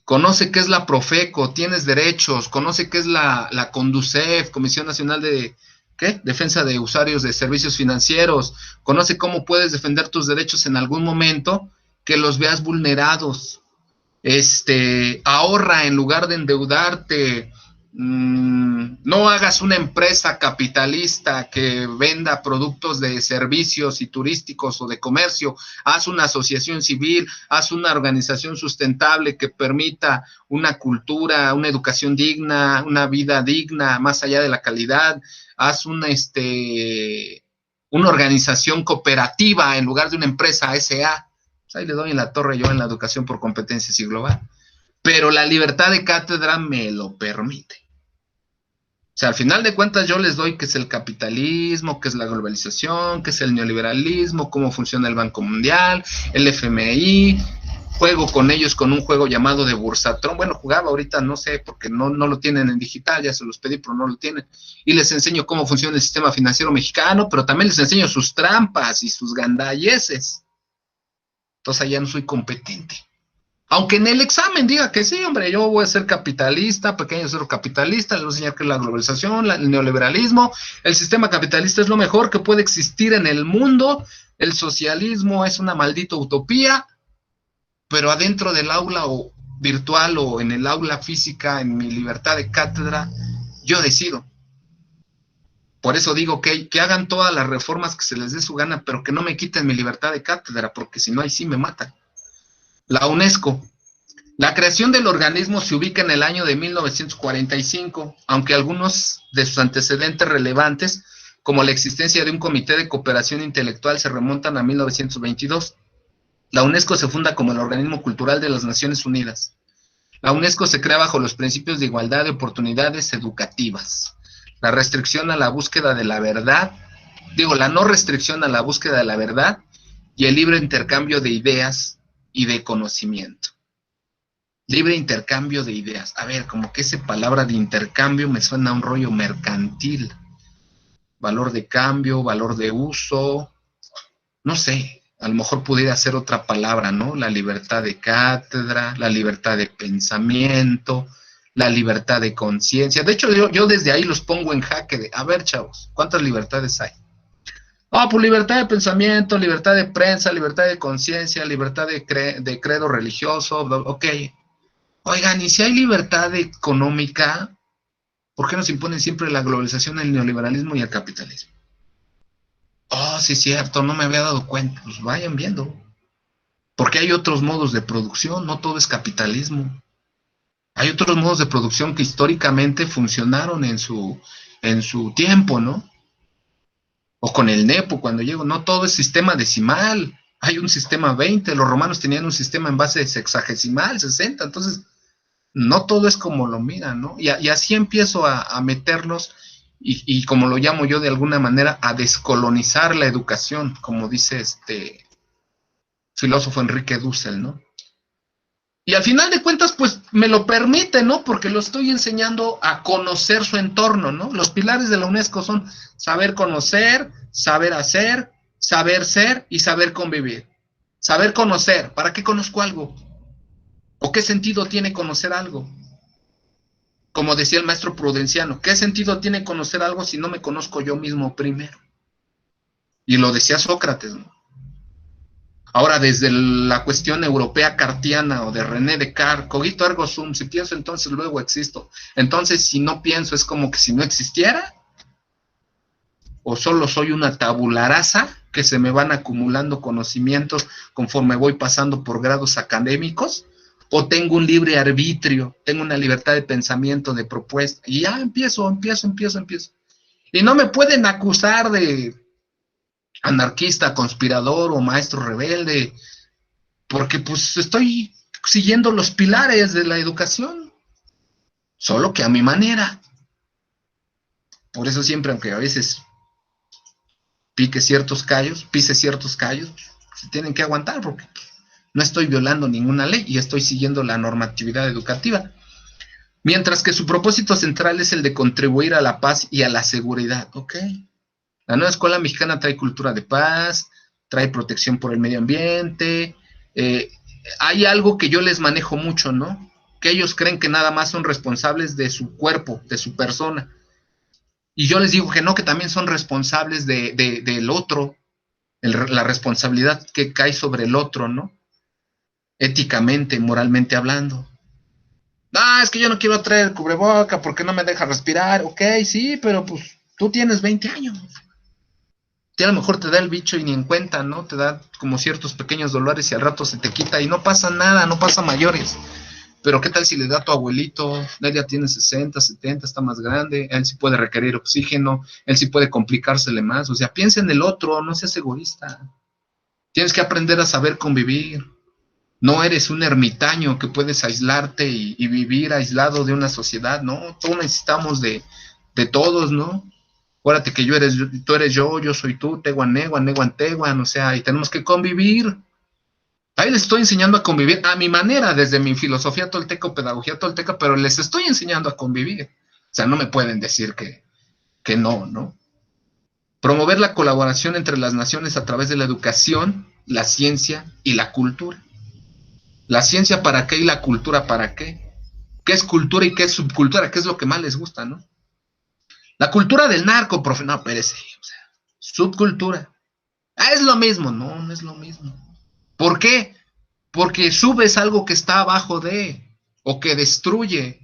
Conoce qué es la Profeco, tienes derechos, conoce qué es la Conducef, Comisión Nacional de ¿qué? Defensa de usuarios de servicios financieros. Conoce cómo puedes defender tus derechos en algún momento que los veas vulnerados. Ahorra en lugar de endeudarte. No hagas una empresa capitalista que venda productos de servicios y turísticos o de comercio. Haz una asociación civil, haz una organización sustentable que permita una cultura, una educación digna, una vida digna, más allá de la calidad. Haz una organización cooperativa en lugar de una empresa SA. Pues ahí le doy en la torre yo en la educación por competencias y global. Pero la libertad de cátedra me lo permite. O sea, al final de cuentas yo les doy qué es el capitalismo, qué es la globalización, qué es el neoliberalismo, cómo funciona el Banco Mundial, el FMI, juego con ellos con un juego llamado de Bursatron. Bueno, jugaba ahorita, no sé, porque no lo tienen en digital, ya se los pedí, pero no lo tienen. Y les enseño cómo funciona el sistema financiero mexicano, pero también les enseño sus trampas y sus gandalleces. Entonces allá no soy competente. Aunque en el examen diga que sí, hombre, yo voy a ser capitalista, pequeño cero capitalista, les voy a enseñar que es la globalización, el neoliberalismo, el sistema capitalista es lo mejor que puede existir en el mundo, el socialismo es una maldita utopía, pero adentro del aula o virtual o en el aula física, en mi libertad de cátedra, yo decido. Por eso digo que hagan todas las reformas que se les dé su gana, pero que no me quiten mi libertad de cátedra, porque si no, ahí sí me matan. La UNESCO. La creación del organismo se ubica en el año de 1945, aunque algunos de sus antecedentes relevantes, como la existencia de un comité de cooperación intelectual, se remontan a 1922. La UNESCO se funda como el organismo cultural de las Naciones Unidas. La UNESCO se crea bajo los principios de igualdad de oportunidades educativas. La restricción a la búsqueda de la verdad, la no restricción a la búsqueda de la verdad y el libre intercambio de ideas y de conocimiento. Libre intercambio de ideas. A ver, como que esa palabra de intercambio me suena a un rollo mercantil. Valor de cambio, valor de uso, no sé, a lo mejor pudiera ser otra palabra, ¿no? La libertad de cátedra, la libertad de pensamiento, la libertad de conciencia. De hecho, yo desde ahí los pongo en jaque a ver, chavos, ¿cuántas libertades hay? Pues libertad de pensamiento, libertad de prensa, libertad de conciencia, libertad de credo religioso, ok. Oigan, y si hay libertad económica, ¿por qué nos imponen siempre la globalización, el neoliberalismo y el capitalismo? Sí es cierto, no me había dado cuenta. Pues vayan viendo. Porque hay otros modos de producción, no todo es capitalismo. Hay otros modos de producción que históricamente funcionaron en su tiempo, ¿no? O con el NEPO cuando llegó, no todo es sistema decimal, hay un sistema 20, los romanos tenían un sistema en base de sexagesimal, 60, entonces no todo es como lo miran, ¿no? Y así empiezo a meterlos y como lo llamo yo de alguna manera, a descolonizar la educación, como dice filósofo Enrique Dussel, ¿no? Y al final de cuentas, pues me lo permite, ¿no? Porque lo estoy enseñando a conocer su entorno, ¿no? Los pilares de la UNESCO son saber conocer, saber hacer, saber ser y saber convivir. Saber conocer, ¿para qué conozco algo? ¿O qué sentido tiene conocer algo? Como decía el maestro Prudenciano, ¿qué sentido tiene conocer algo si no me conozco yo mismo primero? Y lo decía Sócrates, ¿no? Ahora, desde la cuestión europea kantiana o de René Descartes, cogito ergo sum, si pienso entonces luego existo. Entonces, si no pienso, es como que si no existiera, o solo soy una tabula rasa que se me van acumulando conocimientos conforme voy pasando por grados académicos, o tengo un libre arbitrio, tengo una libertad de pensamiento, de propuesta, y ya empiezo. Y no me pueden acusar de anarquista, conspirador o maestro rebelde, porque pues estoy siguiendo los pilares de la educación, solo que a mi manera. Por eso siempre, aunque a veces pise ciertos callos, se tienen que aguantar, porque no estoy violando ninguna ley y estoy siguiendo la normatividad educativa. Mientras que su propósito central es el de contribuir a la paz y a la seguridad, ¿ok? La nueva escuela mexicana trae cultura de paz, trae protección por el medio ambiente. Hay algo que yo les manejo mucho, ¿no? Que ellos creen que nada más son responsables de su cuerpo, de su persona. Y yo les digo que no, que también son responsables del otro, la responsabilidad que cae sobre el otro, ¿no? Éticamente, moralmente hablando. Ah, es que yo no quiero traer cubreboca porque no me deja respirar. Ok, sí, pero pues tú tienes 20 años. A lo mejor te da el bicho y ni en cuenta, ¿no? Te da como ciertos pequeños dolores y al rato se te quita y no pasa nada, no pasa mayores. Pero ¿qué tal si le da a tu abuelito? Él ya tiene 60, 70, está más grande, él sí puede requerir oxígeno, él sí puede complicársele más. O sea, piensa en el otro, no seas egoísta. Tienes que aprender a saber convivir. No eres un ermitaño que puedes aislarte y vivir aislado de una sociedad, ¿no? Todos necesitamos de todos, ¿no? Acuérdate que tú eres yo soy tú, teguan, neguan, neguan, teguan, o sea, y tenemos que convivir. Ahí les estoy enseñando a convivir a mi manera, desde mi filosofía tolteca o pedagogía tolteca, pero les estoy enseñando a convivir. O sea, no me pueden decir que no, ¿no? Promover la colaboración entre las naciones a través de la educación, la ciencia y la cultura. ¿La ciencia para qué y la cultura para qué? ¿Qué es cultura y qué es subcultura? ¿Qué es lo que más les gusta, no? La cultura del narco, profe, no, espérese, o sea, subcultura. Ah, es lo mismo, no, no es lo mismo. ¿Por qué? Porque subes algo que está abajo de, o que destruye.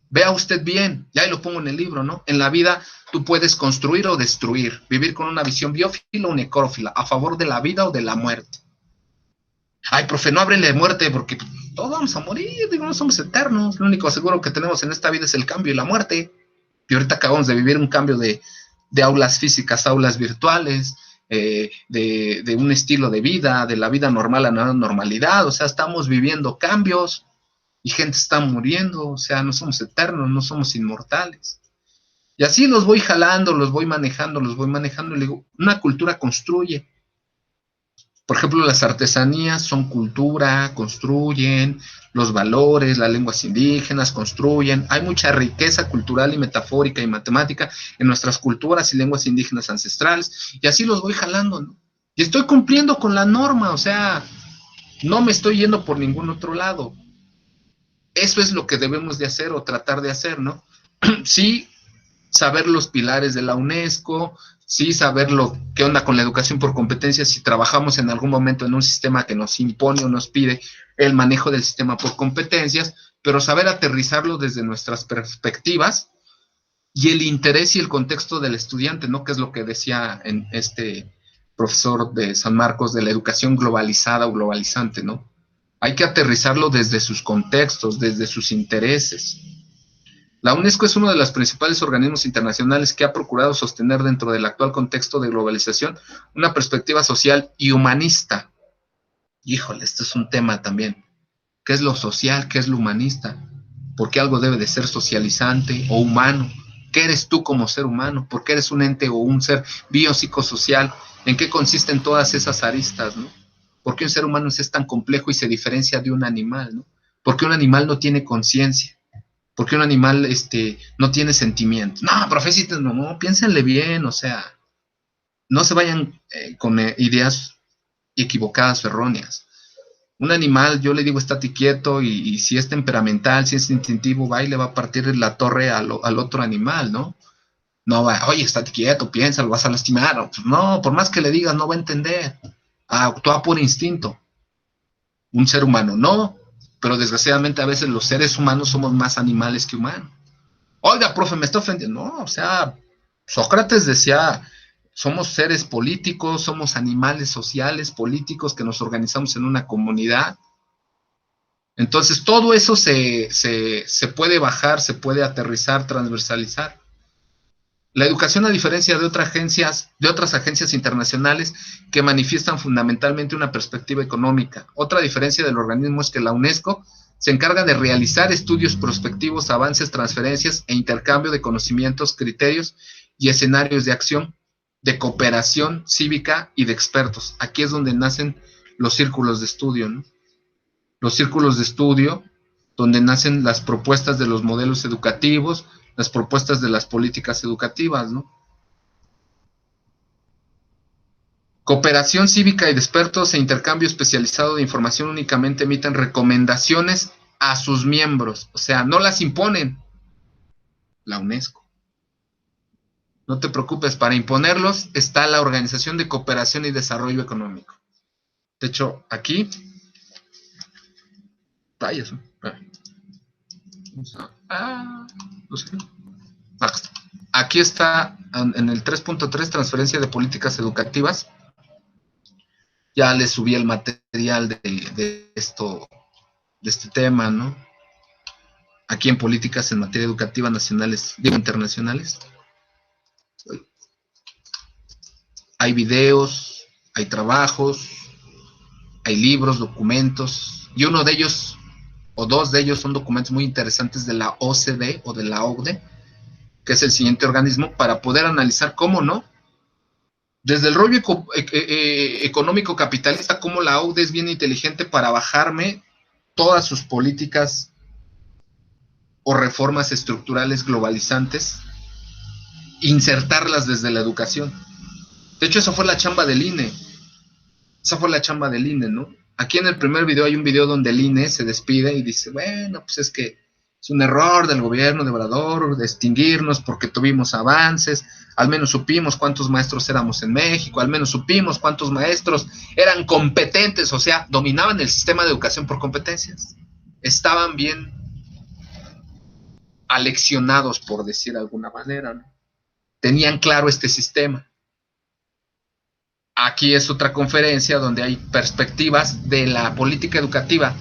Vea usted bien, ya ahí lo pongo en el libro, ¿no? En la vida tú puedes construir o destruir, vivir con una visión biófila o necrófila, a favor de la vida o de la muerte. Ay, profe, no háblele de muerte porque todos vamos a morir, digo, no somos eternos. Lo único seguro que tenemos en esta vida es el cambio y la muerte. Y ahorita acabamos de vivir un cambio de aulas físicas a aulas virtuales, de un estilo de vida, de la vida normal a la normalidad. O sea, estamos viviendo cambios y gente está muriendo. O sea, no somos eternos, no somos inmortales. Y así los voy jalando, los voy manejando. Y le digo, una cultura construye. Por ejemplo, las artesanías son cultura, construyen, los valores, las lenguas indígenas construyen. Hay mucha riqueza cultural y metafórica y matemática en nuestras culturas y lenguas indígenas ancestrales. Y así los voy jalando, ¿no? Y estoy cumpliendo con la norma, o sea, no me estoy yendo por ningún otro lado. Eso es lo que debemos de hacer o tratar de hacer, ¿no? Sí, saber los pilares de la UNESCO, sí saber qué onda con la educación por competencias, si trabajamos en algún momento en un sistema que nos impone o nos pide el manejo del sistema por competencias, pero saber aterrizarlo desde nuestras perspectivas y el interés y el contexto del estudiante, ¿no? Que es lo que decía en este profesor de San Marcos de la educación globalizada o globalizante, ¿no? Hay que aterrizarlo desde sus contextos, desde sus intereses. La UNESCO es uno de los principales organismos internacionales que ha procurado sostener dentro del actual contexto de globalización una perspectiva social y humanista. Híjole, este es un tema también. ¿Qué es lo social? ¿Qué es lo humanista? ¿Por qué algo debe de ser socializante o humano? ¿Qué eres tú como ser humano? ¿Por qué eres un ente o un ser biopsicosocial? ¿En qué consisten todas esas aristas, no? ¿Por qué un ser humano es tan complejo y se diferencia de un animal, no? ¿Por qué un animal no tiene conciencia? Porque un animal no tiene sentimientos. No, profesito, no, piénsenle bien, o sea, no se vayan con ideas equivocadas o erróneas. Un animal, yo le digo, estate quieto y si es temperamental, si es instintivo, va y le va a partir la torre al otro animal, ¿no? No va, oye, estate quieto, piensa, lo vas a lastimar. No, por más que le digas, no va a entender. Actúa por instinto. Un ser humano, no. Pero desgraciadamente a veces los seres humanos somos más animales que humanos. Oiga, profe, me está ofendiendo. No, o sea, Sócrates decía, somos seres políticos, somos animales sociales, políticos, que nos organizamos en una comunidad. Entonces, todo eso se puede bajar, se puede aterrizar, transversalizar. La educación, a diferencia de otras agencias internacionales que manifiestan fundamentalmente una perspectiva económica. Otra diferencia del organismo es que la UNESCO se encarga de realizar estudios prospectivos, avances, transferencias e intercambio de conocimientos, criterios y escenarios de acción, de cooperación cívica y de expertos. Aquí es donde nacen los círculos de estudio, ¿no? Los círculos de estudio donde nacen las propuestas de los modelos educativos, las propuestas de las políticas educativas, ¿no? Cooperación cívica y de expertos e intercambio especializado de información únicamente emiten recomendaciones a sus miembros, o sea, no las imponen la UNESCO. No te preocupes, para imponerlos está la Organización de Cooperación y Desarrollo Económico. De hecho, aquí... Vaya, eso. No sé. Aquí está en el 3.3, transferencia de políticas educativas. Ya les subí el material de este tema, ¿no? Aquí en políticas en materia educativa nacionales y internacionales. Hay videos, hay trabajos, hay libros, documentos, y uno de ellos, o dos de ellos, son documentos muy interesantes de la OCDE o de la OCDE, que es el siguiente organismo, para poder analizar cómo no, desde el rollo económico capitalista, cómo la OCDE es bien inteligente para bajarme todas sus políticas o reformas estructurales globalizantes, insertarlas desde la educación. De hecho, eso fue la chamba del INE. Esa fue la chamba del INE, ¿no? Aquí en el primer video hay un video donde el INE se despide y dice, bueno, pues es que es un error del gobierno de Obrador de extinguirnos porque tuvimos avances, al menos supimos cuántos maestros éramos en México, al menos supimos cuántos maestros eran competentes, o sea, dominaban el sistema de educación por competencias. Estaban bien aleccionados, por decir de alguna manera, ¿no? Tenían claro este sistema. Aquí es otra conferencia donde hay perspectivas de la política educativa,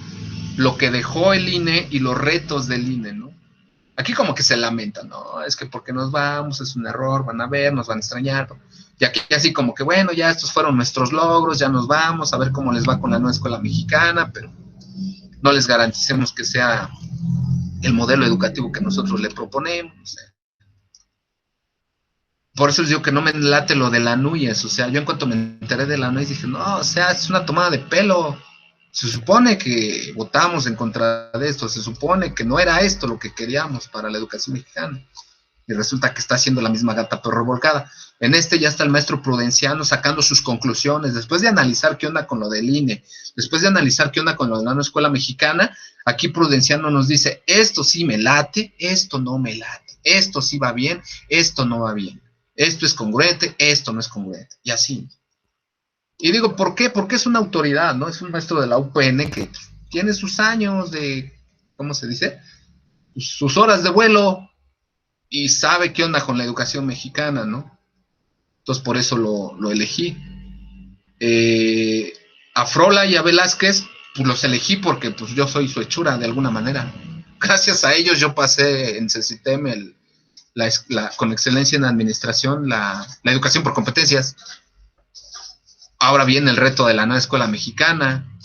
lo que dejó el INE y los retos del INE, ¿no? Aquí como que se lamentan, ¿no? Es que porque nos vamos, es un error, van a ver, nos van a extrañar. Y aquí así como que, bueno, ya estos fueron nuestros logros, ya nos vamos, a ver cómo les va con la nueva escuela mexicana, pero no les garanticemos que sea el modelo educativo que nosotros le proponemos. Por eso les digo que no me late lo de la NUYES, o sea, yo en cuanto me enteré de la NUYES dije, no, o sea, es una tomada de pelo. Se supone que votamos en contra de esto, se supone que no era esto lo que queríamos para la educación mexicana. Y resulta que está haciendo la misma gata pero revolcada. En este ya está el maestro Prudenciano sacando sus conclusiones, después de analizar qué onda con lo del INE, después de analizar qué onda con lo de la nueva escuela mexicana, aquí Prudenciano nos dice, esto sí me late, esto no me late, esto sí va bien, esto no va bien, esto es congruente, esto no es congruente, y así. Y digo, ¿por qué? Porque es una autoridad, ¿no? Es un maestro de la UPN que tiene sus años de, ¿cómo se dice? Sus horas de vuelo y sabe qué onda con la educación mexicana, ¿no? Entonces por eso lo elegí. A Frola y a Velázquez, pues los elegí porque pues yo soy su hechura de alguna manera. Gracias a ellos yo pasé en CECITEM con excelencia en administración, la educación por competencias. Ahora viene el reto de la nueva escuela mexicana.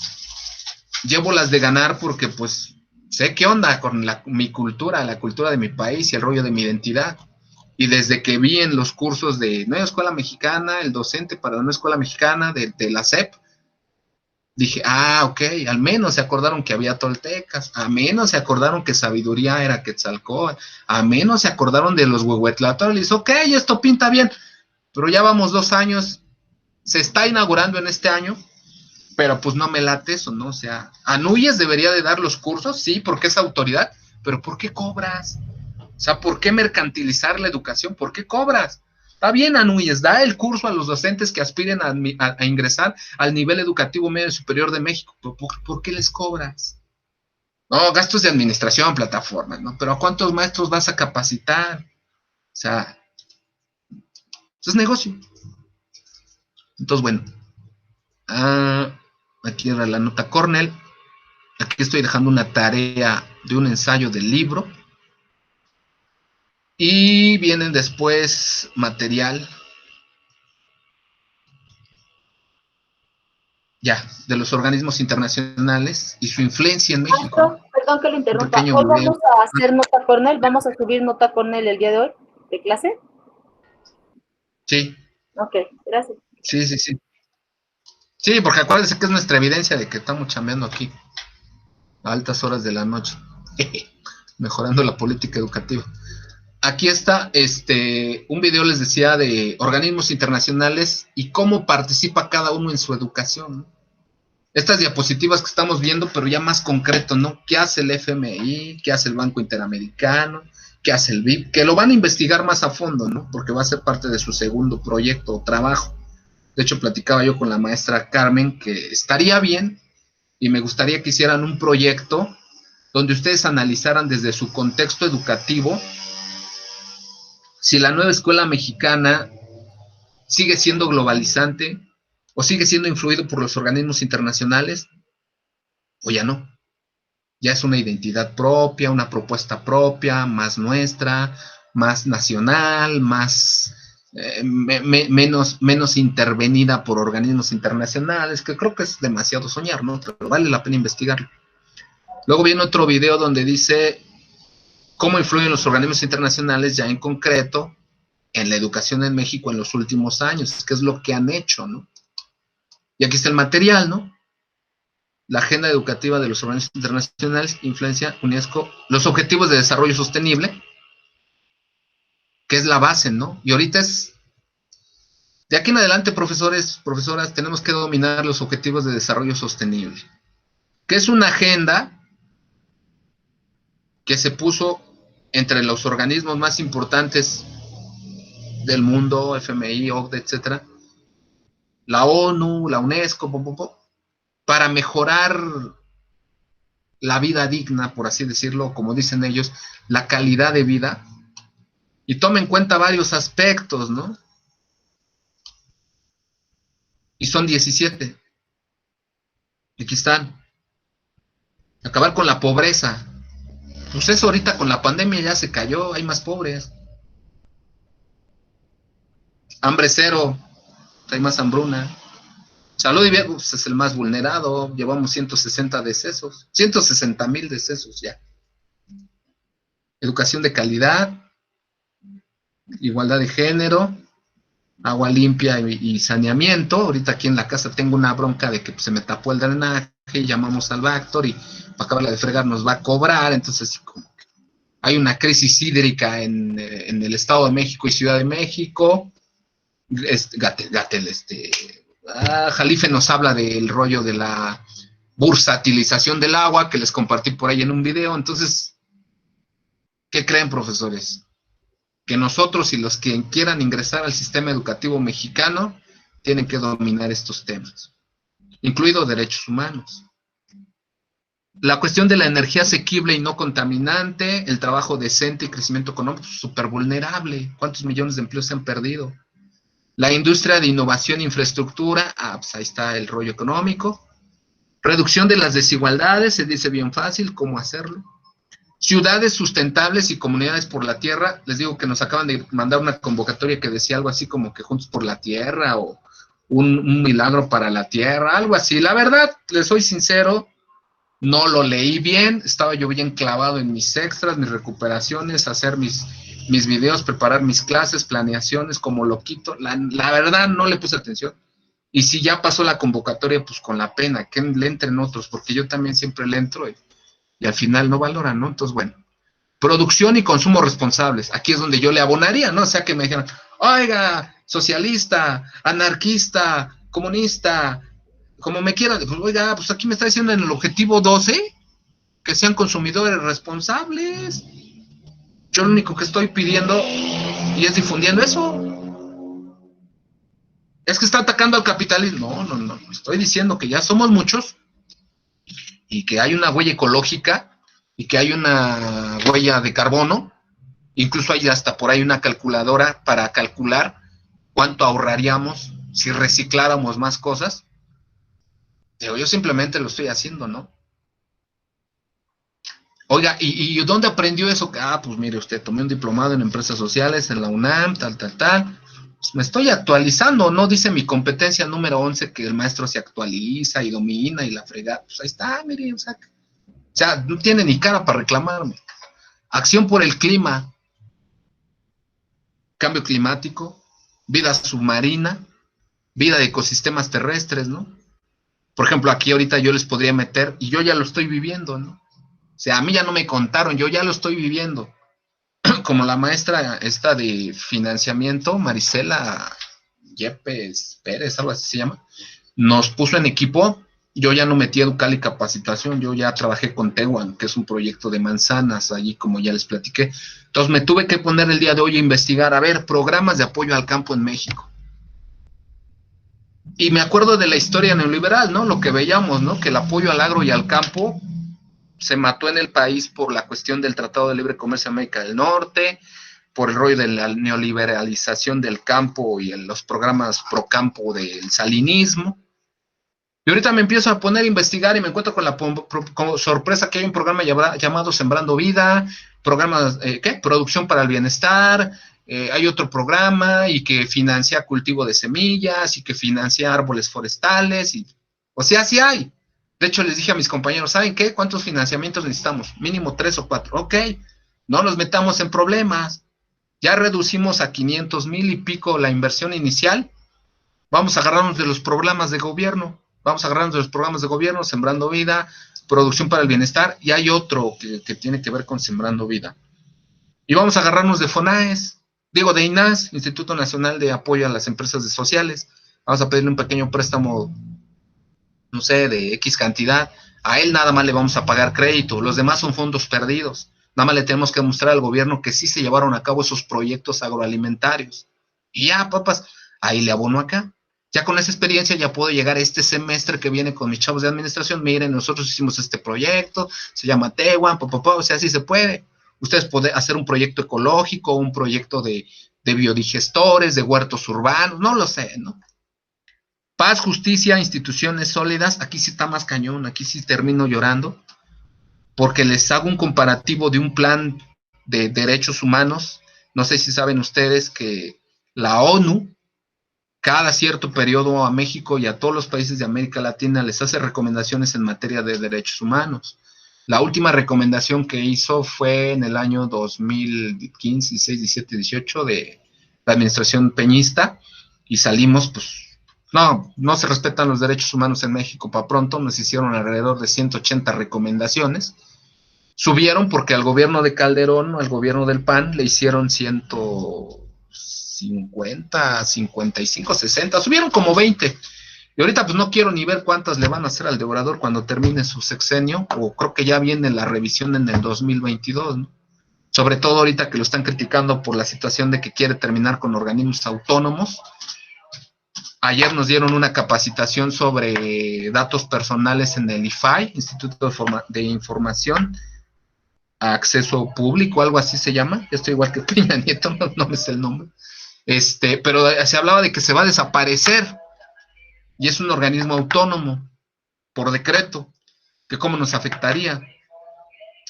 Llevo las de ganar porque pues sé qué onda con mi cultura, la cultura de mi país y el rollo de mi identidad. Y desde que vi en los cursos de nueva escuela mexicana, el docente para la nueva escuela mexicana de la SEP, dije, ok, al menos se acordaron que había toltecas, al menos se acordaron que sabiduría era Quetzalcóatl, al menos se acordaron de los huehuetlatólicos. Ok, esto pinta bien, pero ya vamos 2 años. Se está inaugurando en este año, pero pues no me late eso, ¿no? O sea, a NUYES debería de dar los cursos, sí, porque es autoridad, pero ¿por qué cobras? O sea, ¿por qué mercantilizar la educación? ¿Por qué cobras? Está bien, NUYES, da el curso a los docentes que aspiren a ingresar al nivel educativo medio superior de México, pero ¿por qué les cobras? No, gastos de administración, plataformas, ¿no? Pero ¿a cuántos maestros vas a capacitar? O sea, eso es negocio. Entonces, bueno, aquí era la nota Cornell. Aquí estoy dejando una tarea de un ensayo del libro. Y vienen después material. Ya, de los organismos internacionales y su influencia en México. Perdón que lo interrumpa. Hoy vamos a hacer nota Cornell. ¿Vamos a subir nota Cornell el día de hoy de clase? Sí. Ok, gracias. Sí. Sí, porque acuérdense que es nuestra evidencia de que estamos chambeando aquí a altas horas de la noche, mejorando la política educativa. Aquí está un video, les decía, de organismos internacionales y cómo participa cada uno en su educación, ¿no? Estas diapositivas que estamos viendo, pero ya más concreto, ¿no? ¿Qué hace el FMI? ¿Qué hace el Banco Interamericano? que hace el BIP, que lo van a investigar más a fondo, ¿no? Porque va a ser parte de su segundo proyecto o trabajo. De hecho, platicaba yo con la maestra Carmen que estaría bien y me gustaría que hicieran un proyecto donde ustedes analizaran desde su contexto educativo si la nueva escuela mexicana sigue siendo globalizante o sigue siendo influido por los organismos internacionales o ya no. Ya es una identidad propia, una propuesta propia, más nuestra, más nacional, más menos intervenida por organismos internacionales, que creo que es demasiado soñar, ¿no? Pero vale la pena investigarlo. Luego viene otro video donde dice cómo influyen los organismos internacionales ya en concreto en la educación en México en los últimos años, qué es lo que han hecho, ¿no? Y aquí está el material, ¿no? La agenda educativa de los organismos internacionales, influencia UNESCO, los objetivos de desarrollo sostenible, que es la base, ¿no? Y ahorita es, de aquí en adelante, profesores, profesoras, tenemos que dominar los objetivos de desarrollo sostenible, que es una agenda que se puso entre los organismos más importantes del mundo, FMI, OCDE, etcétera, la ONU, la UNESCO, para mejorar la vida digna, por así decirlo, como dicen ellos, la calidad de vida, y toma en cuenta varios aspectos, ¿no? Y son 17. Aquí están. Acabar con la pobreza. Pues eso ahorita con la pandemia ya se cayó, hay más pobres. Hambre cero, hay más hambruna. Salud y bien, pues es el más vulnerado, llevamos 160 decesos, 160,000 decesos ya. Educación de calidad, igualdad de género, agua limpia y saneamiento. Ahorita aquí en la casa tengo una bronca de que pues, se me tapó el drenaje y llamamos al Bactor y para acabarla de fregar nos va a cobrar, entonces como que hay una crisis hídrica en el Estado de México y Ciudad de México. Jalife nos habla del rollo de la bursatilización del agua que les compartí por ahí en un video. Entonces, ¿qué creen, profesores? Que nosotros y los que quieran ingresar al sistema educativo mexicano tienen que dominar estos temas, incluidos derechos humanos. La cuestión de la energía asequible y no contaminante, el trabajo decente y crecimiento económico, súper vulnerable. ¿Cuántos millones de empleos se han perdido? La industria de innovación e infraestructura, pues ahí está el rollo económico. Reducción de las desigualdades, se dice bien fácil cómo hacerlo. Ciudades sustentables y comunidades por la tierra, les digo que nos acaban de mandar una convocatoria que decía algo así como que Juntos por la Tierra o un milagro para la tierra, algo así. La verdad, les soy sincero, no lo leí bien, estaba yo bien clavado en mis extras, mis recuperaciones, hacer mis videos, preparar mis clases, planeaciones, como loquito. La verdad no le puse atención. Y si ya pasó la convocatoria, pues con la pena, que le entren otros, porque yo también siempre le entro y al final no valoran, ¿no? Entonces, bueno, producción y consumo responsables. Aquí es donde yo le abonaría, ¿no? O sea, que me dijeran, oiga, socialista, anarquista, comunista, como me quieran, pues oiga, pues aquí me está diciendo en el objetivo 12 que sean consumidores responsables. Yo lo único que estoy pidiendo y es difundiendo eso. Es que está atacando al capitalismo. No. Estoy diciendo que ya somos muchos y que hay una huella ecológica y que hay una huella de carbono. Incluso hay hasta por ahí una calculadora para calcular cuánto ahorraríamos si recicláramos más cosas. Yo simplemente lo estoy haciendo, ¿no? Oiga, ¿y dónde aprendió eso? Pues mire usted, tomé un diplomado en empresas sociales en la UNAM, tal. Pues me estoy actualizando, ¿no? Dice mi competencia número 11 que el maestro se actualiza y domina y la fregada. Pues ahí está, mire, o sea, no tiene ni cara para reclamarme. Acción por el clima, cambio climático, vida submarina, vida de ecosistemas terrestres, ¿no? Por ejemplo, aquí ahorita yo les podría meter, y yo ya lo estoy viviendo, ¿no? O sea, a mí ya no me contaron, yo ya lo estoy viviendo. Como la maestra esta de financiamiento, Marisela Yepes Pérez, algo así se llama, nos puso en equipo yo ya no metí Educal y capacitación, yo ya trabajé con Tehuan, que es un proyecto de manzanas, allí como ya les platiqué. Entonces me tuve que poner el día de hoy a investigar, a ver, programas de apoyo al campo en México. Y me acuerdo de la historia neoliberal, ¿no? Lo que veíamos, ¿no? Que el apoyo al agro y al campo se mató en el país por la cuestión del Tratado de Libre Comercio de América del Norte, por el rollo de la neoliberalización del campo y los programas pro campo del salinismo. Y ahorita me empiezo a poner a investigar y me encuentro con la sorpresa que hay un programa llamado Sembrando Vida, programas, Producción para el Bienestar, hay otro programa y que financia cultivo de semillas y que financia árboles forestales, o sea, sí hay. De hecho, les dije a mis compañeros, ¿saben qué? ¿Cuántos financiamientos necesitamos? Mínimo 3 o 4. Ok, no nos metamos en problemas. Ya reducimos a 500,000 y pico la inversión inicial. Vamos a agarrarnos de los programas de gobierno. Vamos a agarrarnos de los programas de gobierno, Sembrando Vida, Producción para el Bienestar, y hay otro que tiene que ver con Sembrando Vida. Y vamos a agarrarnos de FONAES, de INAS, Instituto Nacional de Apoyo a las Empresas Sociales. Vamos a pedirle un pequeño préstamo, no sé, de X cantidad. A él nada más le vamos a pagar crédito, los demás son fondos perdidos. Nada más le tenemos que mostrar al gobierno que sí se llevaron a cabo esos proyectos agroalimentarios. Y ya, papas, ahí le abono acá. Ya con esa experiencia ya puedo llegar a este semestre que viene con mis chavos de administración. Miren, nosotros hicimos este proyecto, se llama Tehuan, o sea, sí se puede. Ustedes pueden hacer un proyecto ecológico, un proyecto de biodigestores, de huertos urbanos, no lo sé, ¿no? Paz, justicia, instituciones sólidas, aquí sí está más cañón, aquí sí termino llorando, porque les hago un comparativo de un plan de derechos humanos. No sé si saben ustedes que la ONU, cada cierto periodo a México y a todos los países de América Latina les hace recomendaciones en materia de derechos humanos. La última recomendación que hizo fue en el año 2015, 16, 17, 18 de la administración peñista, y salimos, pues, no se respetan los derechos humanos en México. Para pronto nos hicieron alrededor de 180 recomendaciones. Subieron porque al gobierno de Calderón, al gobierno del PAN, le hicieron 150, 55, 60, subieron como 20. Y ahorita pues no quiero ni ver cuántas le van a hacer al de Obrador cuando termine su sexenio, o creo que ya viene la revisión en el 2022, ¿no? Sobre todo ahorita que lo están criticando por la situación de que quiere terminar con organismos autónomos. Ayer nos dieron una capacitación sobre datos personales en el IFAI, Instituto de Información a Acceso Público, algo así se llama. Yo estoy igual que Peña Nieto, no me sé el nombre. Pero se hablaba de que se va a desaparecer, y es un organismo autónomo, por decreto, que cómo nos afectaría.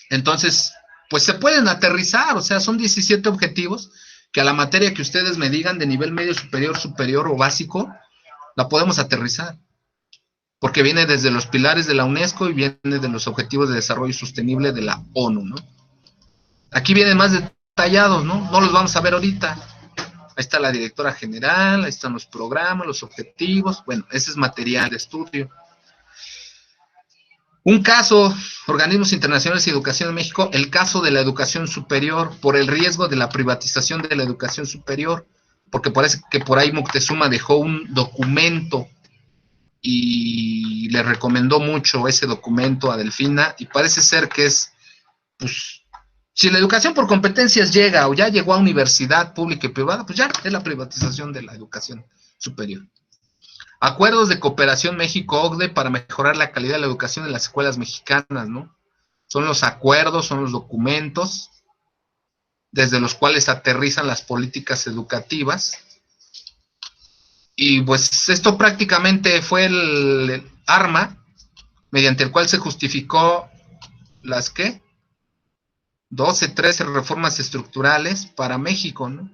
Entonces, pues se pueden aterrizar, o sea, son 17 objetivos que a la materia que ustedes me digan de nivel medio, superior o básico, la podemos aterrizar, porque viene desde los pilares de la UNESCO y viene de los objetivos de desarrollo sostenible de la ONU, ¿no? Aquí vienen más detallados, ¿no? No los vamos a ver ahorita. Ahí está la directora general, ahí están los programas, los objetivos. Bueno, ese es material de estudio. Un caso, organismos internacionales y educación en México, el caso de la educación superior, por el riesgo de la privatización de la educación superior, porque parece que por ahí Moctezuma dejó un documento y le recomendó mucho ese documento a Delfina, y parece ser que es, pues, si la educación por competencias llega o ya llegó a universidad pública y privada, pues ya es la privatización de la educación superior. Acuerdos de cooperación México-OCDE para mejorar la calidad de la educación en las escuelas mexicanas, ¿no? Son los acuerdos, son los documentos desde los cuales aterrizan las políticas educativas. Y pues esto prácticamente fue el arma mediante el cual se justificó las, ¿qué? 12, 13 reformas estructurales para México, ¿no?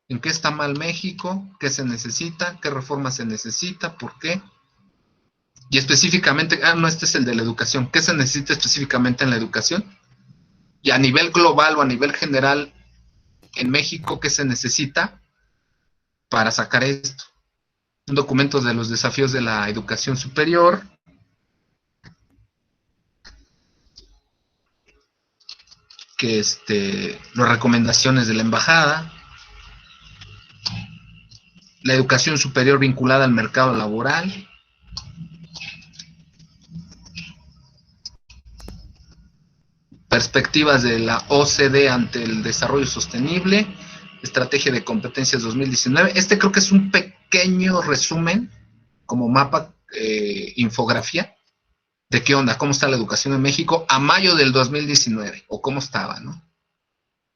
¿En qué está mal México? ¿Qué se necesita? ¿Qué reforma se necesita? ¿Por qué? Y específicamente, no, este es el de la educación. ¿Qué se necesita específicamente en la educación? Y a nivel global o a nivel general, en México, ¿qué se necesita para sacar esto? Un documento de los desafíos de la educación superior. Que las recomendaciones de la embajada. La educación superior vinculada al mercado laboral. perspectivas de la OCDE ante el desarrollo sostenible, estrategia de competencias 2019. Creo que es un pequeño resumen, como mapa, infografía, de qué onda, cómo está la educación en México a mayo del 2019, o cómo estaba, ¿no?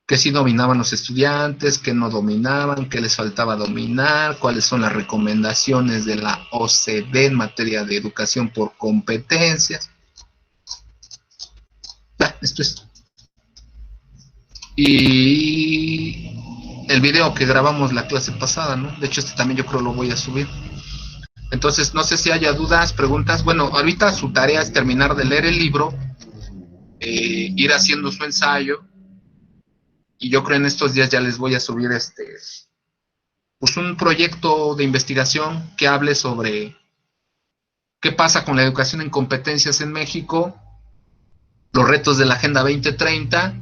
Que sí dominaban los estudiantes, que no dominaban, que les faltaba dominar, cuáles son las recomendaciones de la OCDE en materia de educación por competencias. Esto es. Y el video que grabamos la clase pasada, ¿no? De hecho, también yo creo lo voy a subir. Entonces, no sé si haya dudas, preguntas. Bueno, ahorita su tarea es terminar de leer el libro, ir haciendo su ensayo, y yo creo en estos días ya les voy a subir pues un proyecto de investigación que hable sobre qué pasa con la educación en competencias en México, los retos de la Agenda 2030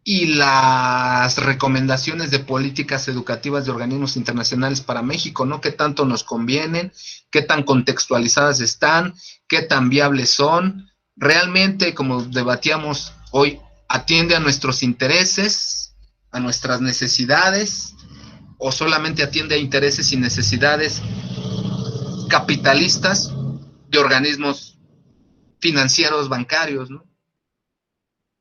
y las recomendaciones de políticas educativas de organismos internacionales para México, ¿no? ¿Qué tanto nos convienen? ¿Qué tan contextualizadas están? ¿Qué tan viables son? ¿Realmente, como debatíamos hoy, atiende a nuestros intereses, a nuestras necesidades, o solamente atiende a intereses y necesidades capitalistas de organismos financieros, bancarios, ¿no?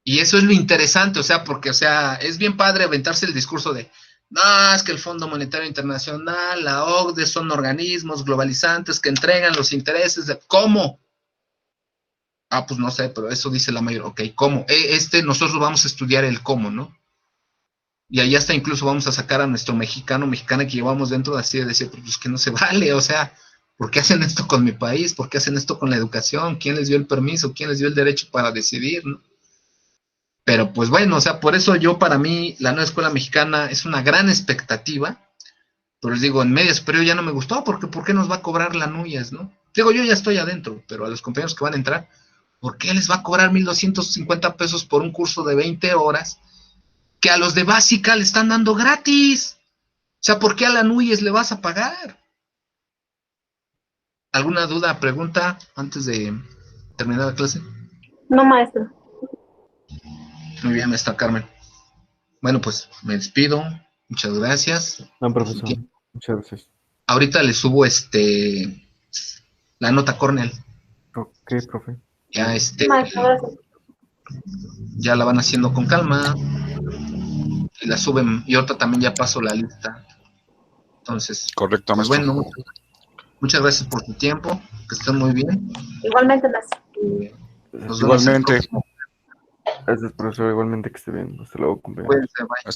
Y eso es lo interesante, o sea, porque, o sea, es bien padre aventarse el discurso de, no, es que el Fondo Monetario Internacional, la OCDE son organismos globalizantes que entregan los intereses de, ¿cómo? Ah, pues no sé, pero eso dice la mayoría, ok, ¿cómo? Nosotros vamos a estudiar el cómo, ¿no? Y ahí hasta incluso vamos a sacar a nuestro mexicana que llevamos dentro, así de decir, pues que no se vale, o sea, ¿por qué hacen esto con mi país? ¿Por qué hacen esto con la educación? ¿Quién les dio el permiso? ¿Quién les dio el derecho para decidir, no? Pero pues bueno, o sea, por eso para mí, la nueva escuela mexicana es una gran expectativa, pero les digo, en media superior ya no me gustó, porque ¿por qué nos va a cobrar la NUYES, no? Digo, yo ya estoy adentro, pero a los compañeros que van a entrar, ¿por qué les va a cobrar 1,250 pesos por un curso de 20 horas que a los de básica le están dando gratis? O sea, ¿por qué a la NUYES le vas a pagar? ¿Alguna duda, pregunta antes de terminar la clase? No, maestro. Muy bien, está Carmen. Bueno, pues me despido. Muchas gracias. No, profesor. Muchas gracias. Ahorita le subo la nota Cornell. Ok, profe. Ya Maestro, gracias. ya la van haciendo con calma y la suben, y ahorita también ya paso la lista. Entonces, correcto, pues maestro. bueno, muchas gracias por tu tiempo, que estén muy bien. Igualmente, maestro. Nos vemos el Igualmente. próximo. Gracias, profesor. Igualmente que esté bien. Hasta luego, compañeros. Cuídense, bye. Hasta